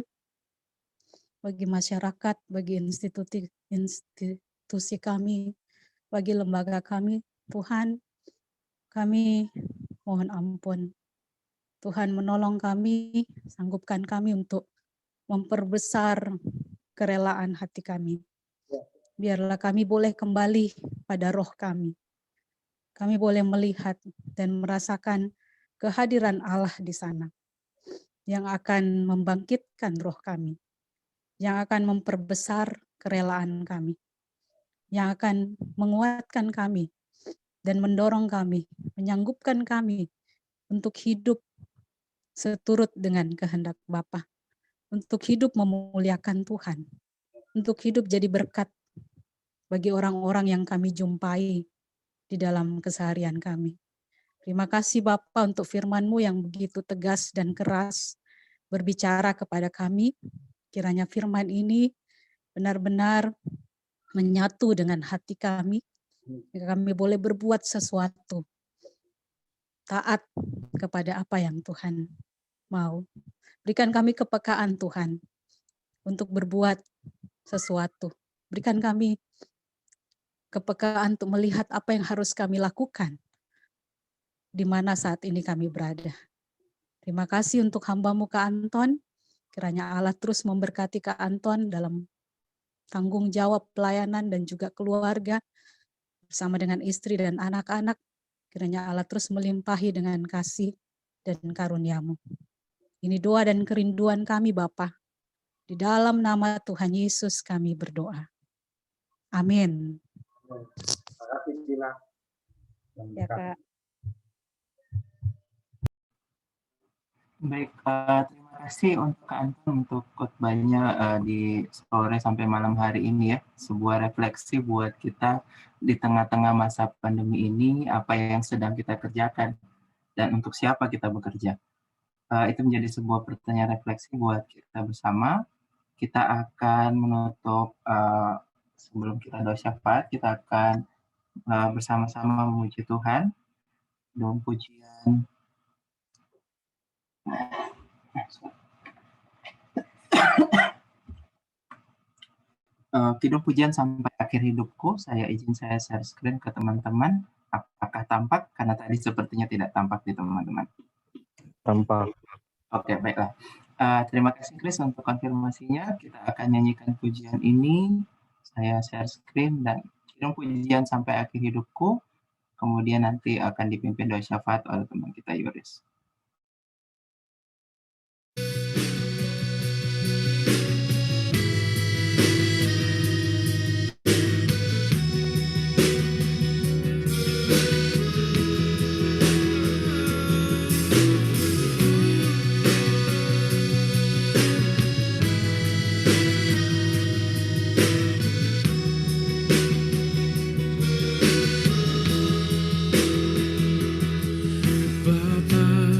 bagi masyarakat, bagi institusi kami, bagi lembaga kami. Tuhan, kami mohon ampun. Tuhan menolong kami, sanggupkan kami untuk memperbesar kerelaan hati kami. Biarlah kami boleh kembali pada roh kami. Kami boleh melihat dan merasakan kehadiran Allah di sana yang akan membangkitkan roh kami, yang akan memperbesar kerelaan kami, yang akan menguatkan kami dan mendorong kami, menyanggupkan kami untuk hidup seturut dengan kehendak Bapa, untuk hidup memuliakan Tuhan, untuk hidup jadi berkat bagi orang-orang yang kami jumpai di dalam keseharian kami. Terima kasih Bapa untuk firman-Mu yang begitu tegas dan keras berbicara kepada kami. Kiranya firman ini benar-benar menyatu dengan hati kami. Kami boleh berbuat sesuatu. Taat kepada apa yang Tuhan mau. Berikan kami kepekaan Tuhan untuk berbuat sesuatu. Berikan kami kepekaan untuk melihat apa yang harus kami lakukan di mana saat ini kami berada. Terima kasih untuk hamba-Mu Kak Anton. Kiranya Allah terus memberkati Kak Anton dalam tanggung jawab pelayanan dan juga keluarga bersama dengan istri dan anak-anak. Kiranya Allah terus melimpahi dengan kasih dan karunia-Mu. Ini doa dan kerinduan kami Bapa. Di dalam nama Tuhan Yesus kami berdoa. Amin. Terima kasih Tina. Ya Kak. Baik, terima kasih untuk Kak Anton untuk khotbahnya di sore sampai malam hari ini ya. Sebuah refleksi buat kita di tengah-tengah masa pandemi ini, apa yang sedang kita kerjakan dan untuk siapa kita bekerja. Itu menjadi sebuah pertanyaan refleksi buat kita bersama. Kita akan menutup, sebelum kita doa syafaat, kita akan bersama-sama memuji Tuhan. Dalam pujian Kidung Pujian Sampai Akhir Hidupku, saya share screen ke teman-teman. Apakah tampak? Karena tadi sepertinya tidak tampak di teman-teman. Tampak. Oke, baiklah. Terima kasih Chris untuk konfirmasinya. Kita akan nyanyikan pujian ini. Saya share screen dan Kidung Pujian Sampai Akhir Hidupku. Kemudian nanti akan dipimpin doa syafaat oleh teman kita Yuris. Bapa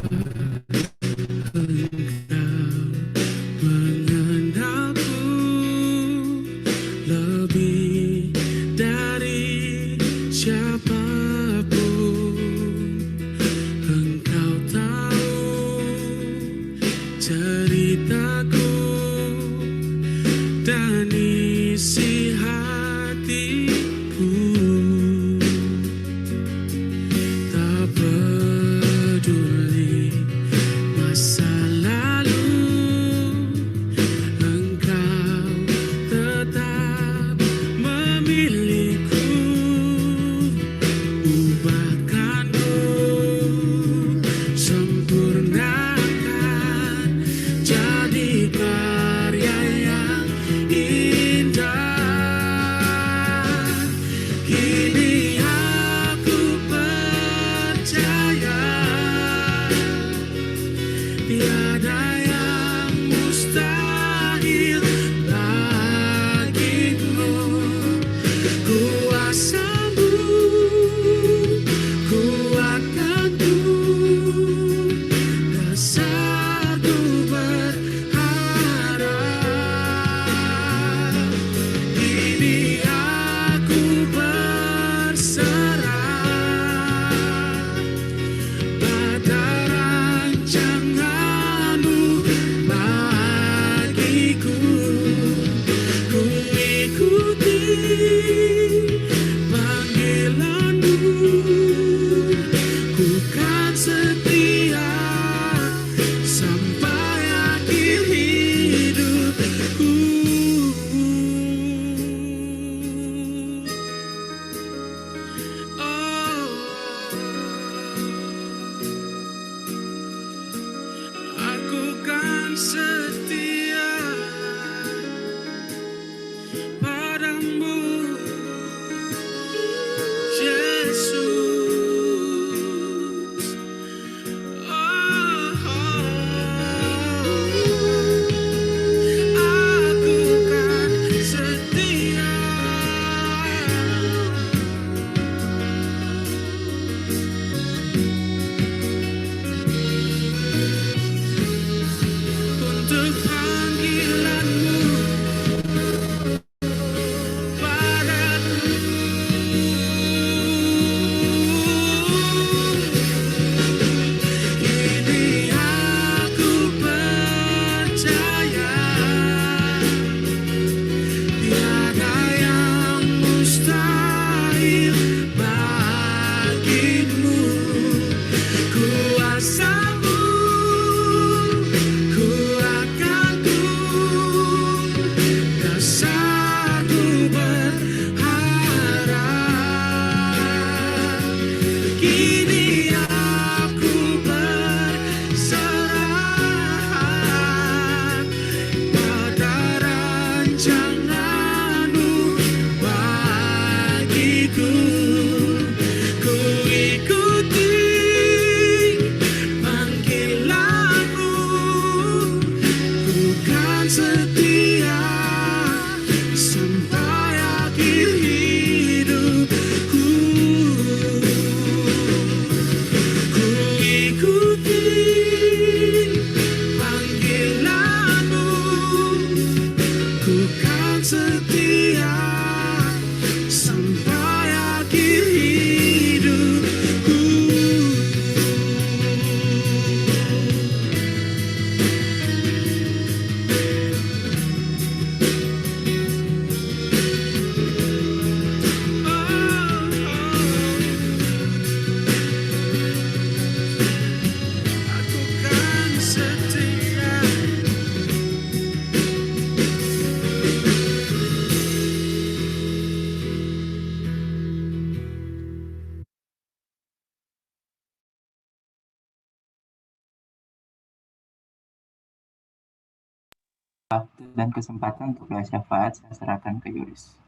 waktu dan kesempatan untuk doa syafaat saya serahkan ke Yuris.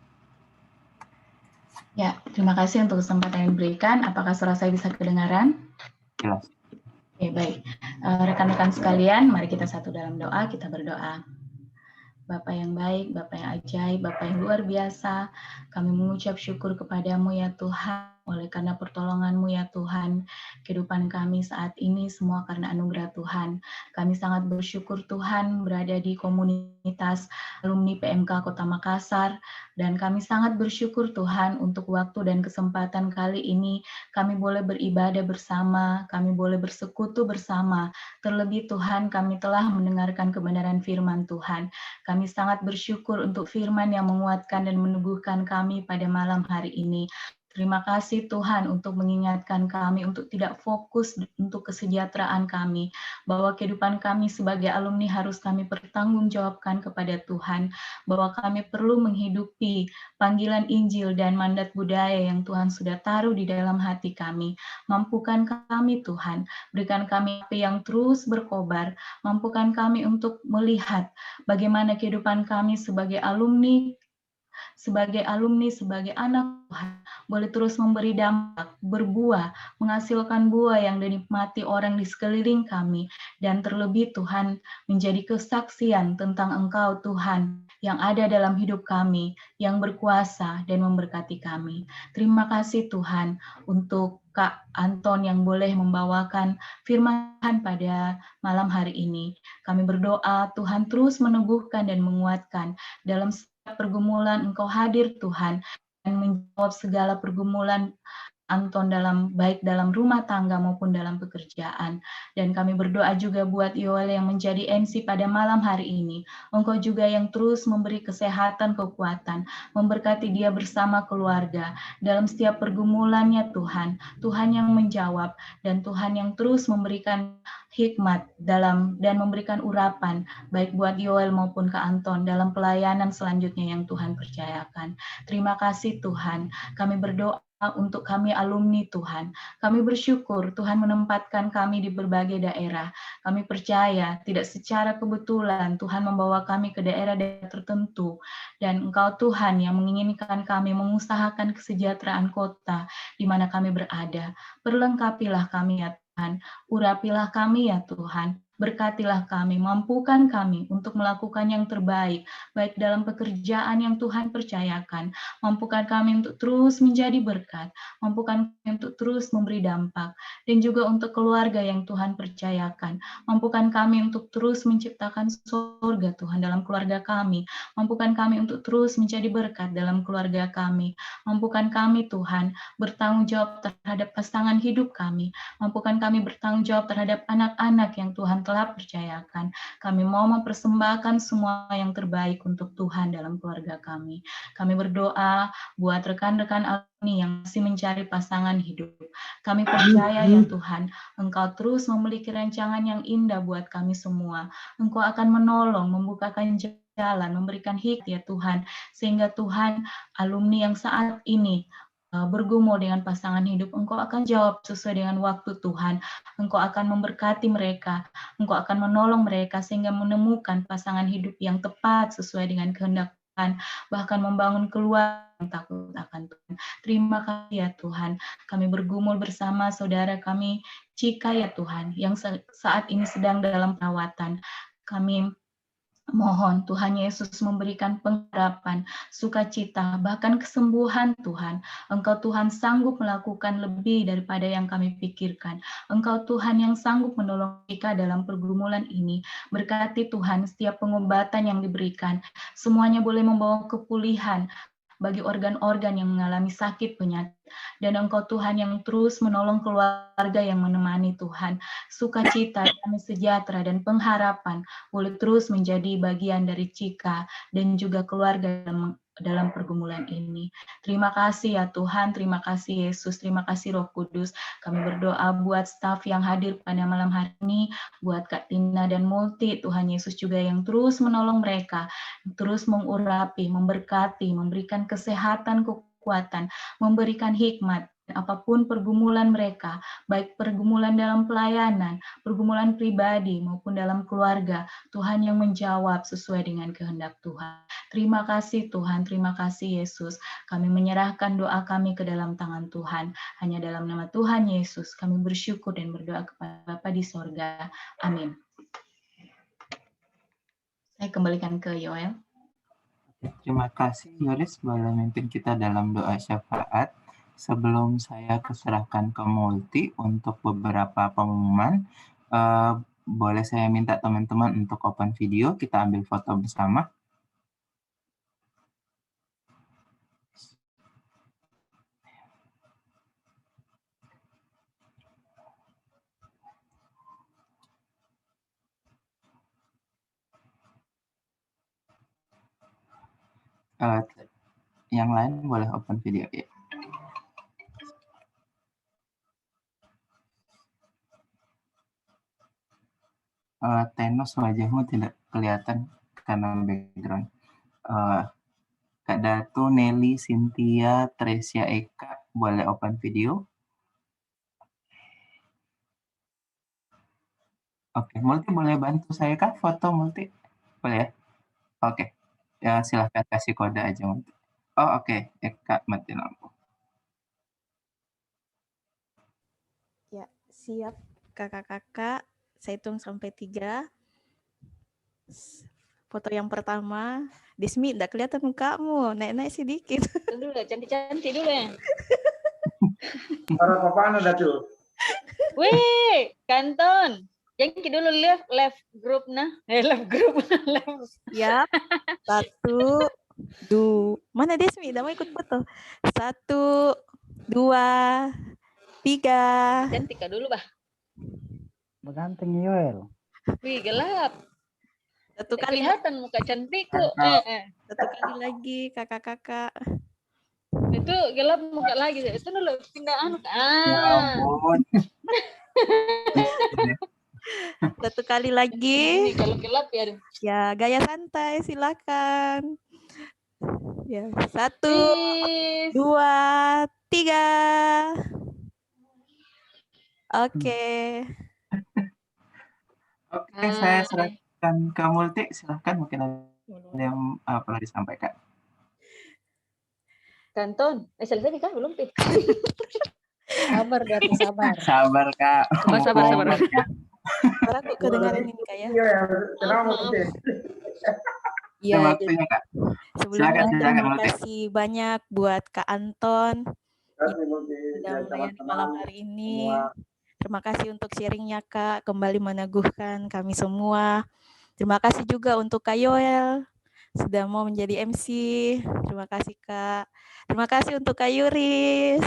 Ya, terima kasih untuk kesempatan yang diberikan. Apakah suara saya bisa kedengaran? Jelas. Oke, baik. Rekan-rekan sekalian, mari kita satu dalam doa, kita berdoa. Bapa yang baik, Bapa yang ajaib, Bapa yang luar biasa, kami mengucap syukur kepadamu ya Tuhan, oleh karena pertolongan-Mu ya Tuhan, kehidupan kami saat ini semua karena anugerah Tuhan. Kami sangat bersyukur Tuhan berada di komunitas alumni PMK Kota Makassar, dan kami sangat bersyukur Tuhan untuk waktu dan kesempatan kali ini kami boleh beribadah bersama, kami boleh bersekutu bersama. Terlebih Tuhan, kami telah mendengarkan kebenaran firman Tuhan. Kami sangat bersyukur untuk firman yang menguatkan dan meneguhkan kami pada malam hari ini. Terima kasih Tuhan untuk mengingatkan kami untuk tidak fokus untuk kesejahteraan kami, bahwa kehidupan kami sebagai alumni harus kami pertanggungjawabkan kepada Tuhan, bahwa kami perlu menghidupi panggilan Injil dan mandat budaya yang Tuhan sudah taruh di dalam hati kami. Mampukan kami Tuhan, berikan kami api yang terus berkobar, mampukan kami untuk melihat bagaimana kehidupan kami sebagai alumni, sebagai anak Tuhan, boleh terus memberi dampak, berbuah, menghasilkan buah yang dinikmati orang di sekeliling kami, dan terlebih Tuhan, menjadi kesaksian tentang Engkau Tuhan, yang ada dalam hidup kami, yang berkuasa dan memberkati kami. Terima kasih Tuhan, untuk Kak Anton yang boleh membawakan firman pada malam hari ini. Kami berdoa Tuhan terus meneguhkan dan menguatkan dalam pergumulan Engkau hadir Tuhan, dan menjawab segala pergumulan Anton baik dalam rumah tangga maupun dalam pekerjaan. Dan kami berdoa juga buat Yoel yang menjadi MC pada malam hari ini. Engkau juga yang terus memberi kesehatan, kekuatan, memberkati dia bersama keluarga dalam setiap pergumulannya Tuhan. Tuhan yang menjawab, dan Tuhan yang terus memberikan hikmat dan memberikan urapan baik buat Yoel maupun Kak Anton dalam pelayanan selanjutnya yang Tuhan percayakan. Terima kasih Tuhan. Kami berdoa untuk kami alumni Tuhan. Kami bersyukur Tuhan menempatkan kami di berbagai daerah. Kami percaya tidak secara kebetulan Tuhan membawa kami ke daerah-daerah tertentu, dan Engkau Tuhan yang menginginkan kami mengusahakan kesejahteraan kota di mana kami berada. Perlengkapilah kami ya Tuhan, urapilah kami ya Tuhan, berkatilah kami, mampukan kami untuk melakukan yang terbaik, baik dalam pekerjaan yang Tuhan percayakan, mampukan kami untuk terus menjadi berkat, mampukan kami untuk terus memberi dampak, dan juga untuk keluarga yang Tuhan percayakan, mampukan kami untuk terus menciptakan surga Tuhan dalam keluarga kami, mampukan kami untuk terus menjadi berkat dalam keluarga kami, mampukan kami Tuhan bertanggung jawab terhadap pasangan hidup kami, mampukan kami bertanggung jawab terhadap anak-anak yang Tuhan telah percayakan. Kami mau mempersembahkan semua yang terbaik untuk Tuhan dalam keluarga kami. Kami berdoa buat rekan-rekan alumni yang masih mencari pasangan hidup. Kami percaya ya Tuhan, Engkau terus memiliki rancangan yang indah buat kami semua. Engkau akan menolong, membukakan jalan, memberikan hikmat ya Tuhan, sehingga Tuhan alumni yang saat ini bergumul dengan pasangan hidup, Engkau akan jawab sesuai dengan waktu Tuhan. Engkau akan memberkati mereka, Engkau akan menolong mereka sehingga menemukan pasangan hidup yang tepat sesuai dengan kehendak Tuhan, bahkan membangun keluarga yang takut akan Tuhan. Terima kasih ya Tuhan, kami bergumul bersama saudara kami Cika ya Tuhan, yang saat ini sedang dalam perawatan. Kami mohon Tuhan Yesus memberikan pengharapan, sukacita, bahkan kesembuhan Tuhan. Engkau Tuhan sanggup melakukan lebih daripada yang kami pikirkan. Engkau Tuhan yang sanggup menolong kita dalam pergumulan ini. Berkati Tuhan setiap pengobatan yang diberikan. Semuanya boleh membawa kepulihan bagi organ-organ yang mengalami sakit penyakit. Dan Engkau Tuhan yang terus menolong keluarga yang menemani Tuhan. Sukacita, damai sejahtera, dan pengharapan boleh terus menjadi bagian dari Cika dan juga keluarga dalam pergumulan ini. Terima kasih ya Tuhan, terima kasih Yesus, terima kasih Roh Kudus. Kami berdoa buat staf yang hadir pada malam hari ini, buat Kak Tina dan Multi, Tuhan Yesus juga yang terus menolong mereka, terus mengurapi, memberkati, memberikan kesehatan, kekuatan, memberikan hikmat, apapun pergumulan mereka, baik pergumulan dalam pelayanan, pergumulan pribadi maupun dalam keluarga, Tuhan yang menjawab sesuai dengan kehendak Tuhan. Terima kasih Tuhan, terima kasih Yesus. Kami menyerahkan doa kami ke dalam tangan Tuhan. Hanya dalam nama Tuhan Yesus kami bersyukur dan berdoa kepada Bapa di sorga. Amin. Saya kembalikan ke Yoel. Terima kasih Yoris, boleh memimpin kita dalam doa syafaat. Sebelum saya keserahkan ke Multi untuk beberapa pengumuman, boleh saya minta teman-teman untuk open video, kita ambil foto bersama. Yang lain boleh open video ya. Tenos, wajahmu tidak kelihatan karena background. Kak Datu, Nelly, Cynthia, Tresia, Eka, boleh open video. Oke, Multi boleh bantu saya Kak foto Multi? Boleh ya? Oke, ya silahkan kasih kode aja Multi. Oh oke, Eka mati lampu. Ya, siap kakak-kakak. Saya hitung sampai 3. Foto yang pertama, Desmi, enggak kelihatan mukamu, naik-naik sedikit. Dulu lah, cantik-cantik dulu ya. Para apaan ada tuh? Wih, Kanton. Yang dulu left group nah. Left group. Siap. 1, 2. Mana Desmi? Udah mau ikut foto. 1, 2, 3. Cantik kah dulu, bah? Beganteng Yoel. Wih, gelap. Satu kali, Kelihatan muka cantikku. satu kali lagi kakak-kakak. Itu gelap muka lagi. Itu dulu pindah anu. Ya ampun. Satu kali lagi. Ini kalau gelap ya. Ya, gaya santai silakan. Ya, 1, Please. 2, 3. Oke. Oke, saya serahkan ke Multi. Silahkan, mungkin ada yang perlu disampaikan. Kanton. Selesai nih kan belum, Pi? Sabar, Datu, sabar. Sabar Kak. Sabar. Suara kok kedengaran ini Kak ya? Iya, kenapa penting? Iya, Waktunya Kak. sebelumnya Silakan, terima Multi. kasih banyak buat Kak Anton Kasih Multi sudah dan melayani teman-teman malam hari ini. semua. Terima kasih untuk sharingnya Kak, kembali meneguhkan kami semua. Terima kasih juga untuk Kak Yoel sudah mau menjadi MC. Terima kasih Kak. Terima kasih untuk Kak Yuris.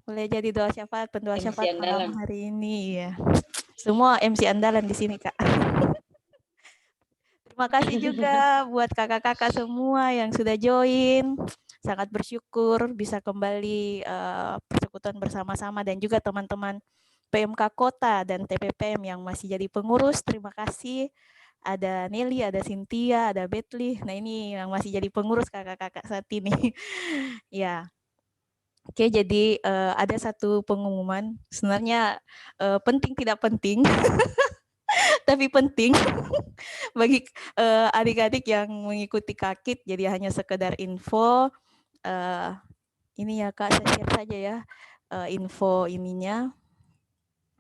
Boleh jadi doa syafaat, pendoa MC syafaat malam andalan. hari ini ya. Semua MC andalan di sini Kak. Terima kasih juga buat kakak-kakak semua yang sudah join. Sangat bersyukur bisa kembali persekutuan bersama-sama dan juga teman-teman PMK Kota dan TPPM yang masih jadi pengurus. Terima kasih. Ada Nelly, ada Cynthia, ada Betli. Nah ini yang masih jadi pengurus kakak-kakak saat ini. Ya. Oke, jadi ada satu pengumuman. Sebenarnya penting tidak penting. Tapi penting bagi adik-adik yang mengikuti KAKIT, jadi hanya sekedar info. Ini ya Kak, saya share saja ya info ininya.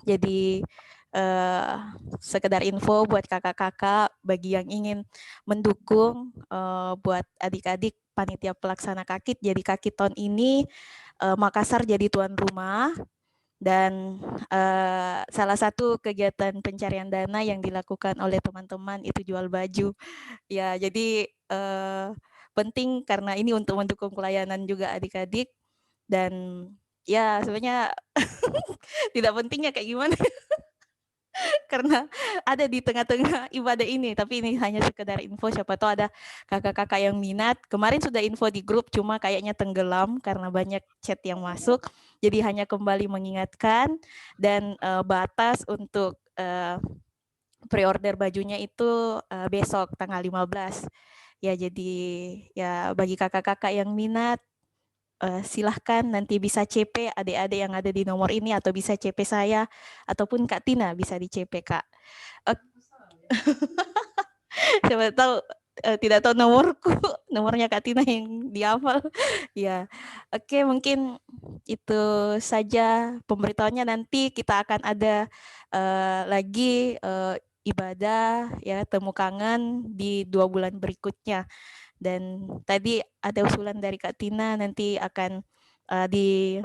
Jadi sekedar info buat kakak-kakak bagi yang ingin mendukung buat adik-adik panitia pelaksana KAKIT. Jadi KAKIT tahun ini Makassar jadi tuan rumah. Dan salah satu kegiatan pencarian dana yang dilakukan oleh teman-teman itu jual baju. Ya, jadi penting karena ini untuk mendukung pelayanan juga adik-adik. Dan ya sebenarnya tidak pentingnya kayak gimana. Karena ada di tengah-tengah ibadah ini, tapi ini hanya sekedar info, siapa tahu ada kakak-kakak yang minat. Kemarin sudah info di grup, cuma kayaknya tenggelam karena banyak chat yang masuk, jadi hanya kembali mengingatkan. Dan batas untuk pre-order bajunya itu besok tanggal 15. Ya, jadi ya bagi kakak-kakak yang minat, silahkan nanti bisa CP adik-adik yang ada di nomor ini atau bisa CP saya ataupun Kak Tina bisa di CP Kak. Siapa tahu tidak tahu nomorku, nomornya Kak Tina yang dihafal. Ya, oke, mungkin itu saja pemberitahuannya. Nanti kita akan ada lagi ibadah ya temu kangen di 2 bulan berikutnya. Dan tadi ada usulan dari Kak Tina nanti akan di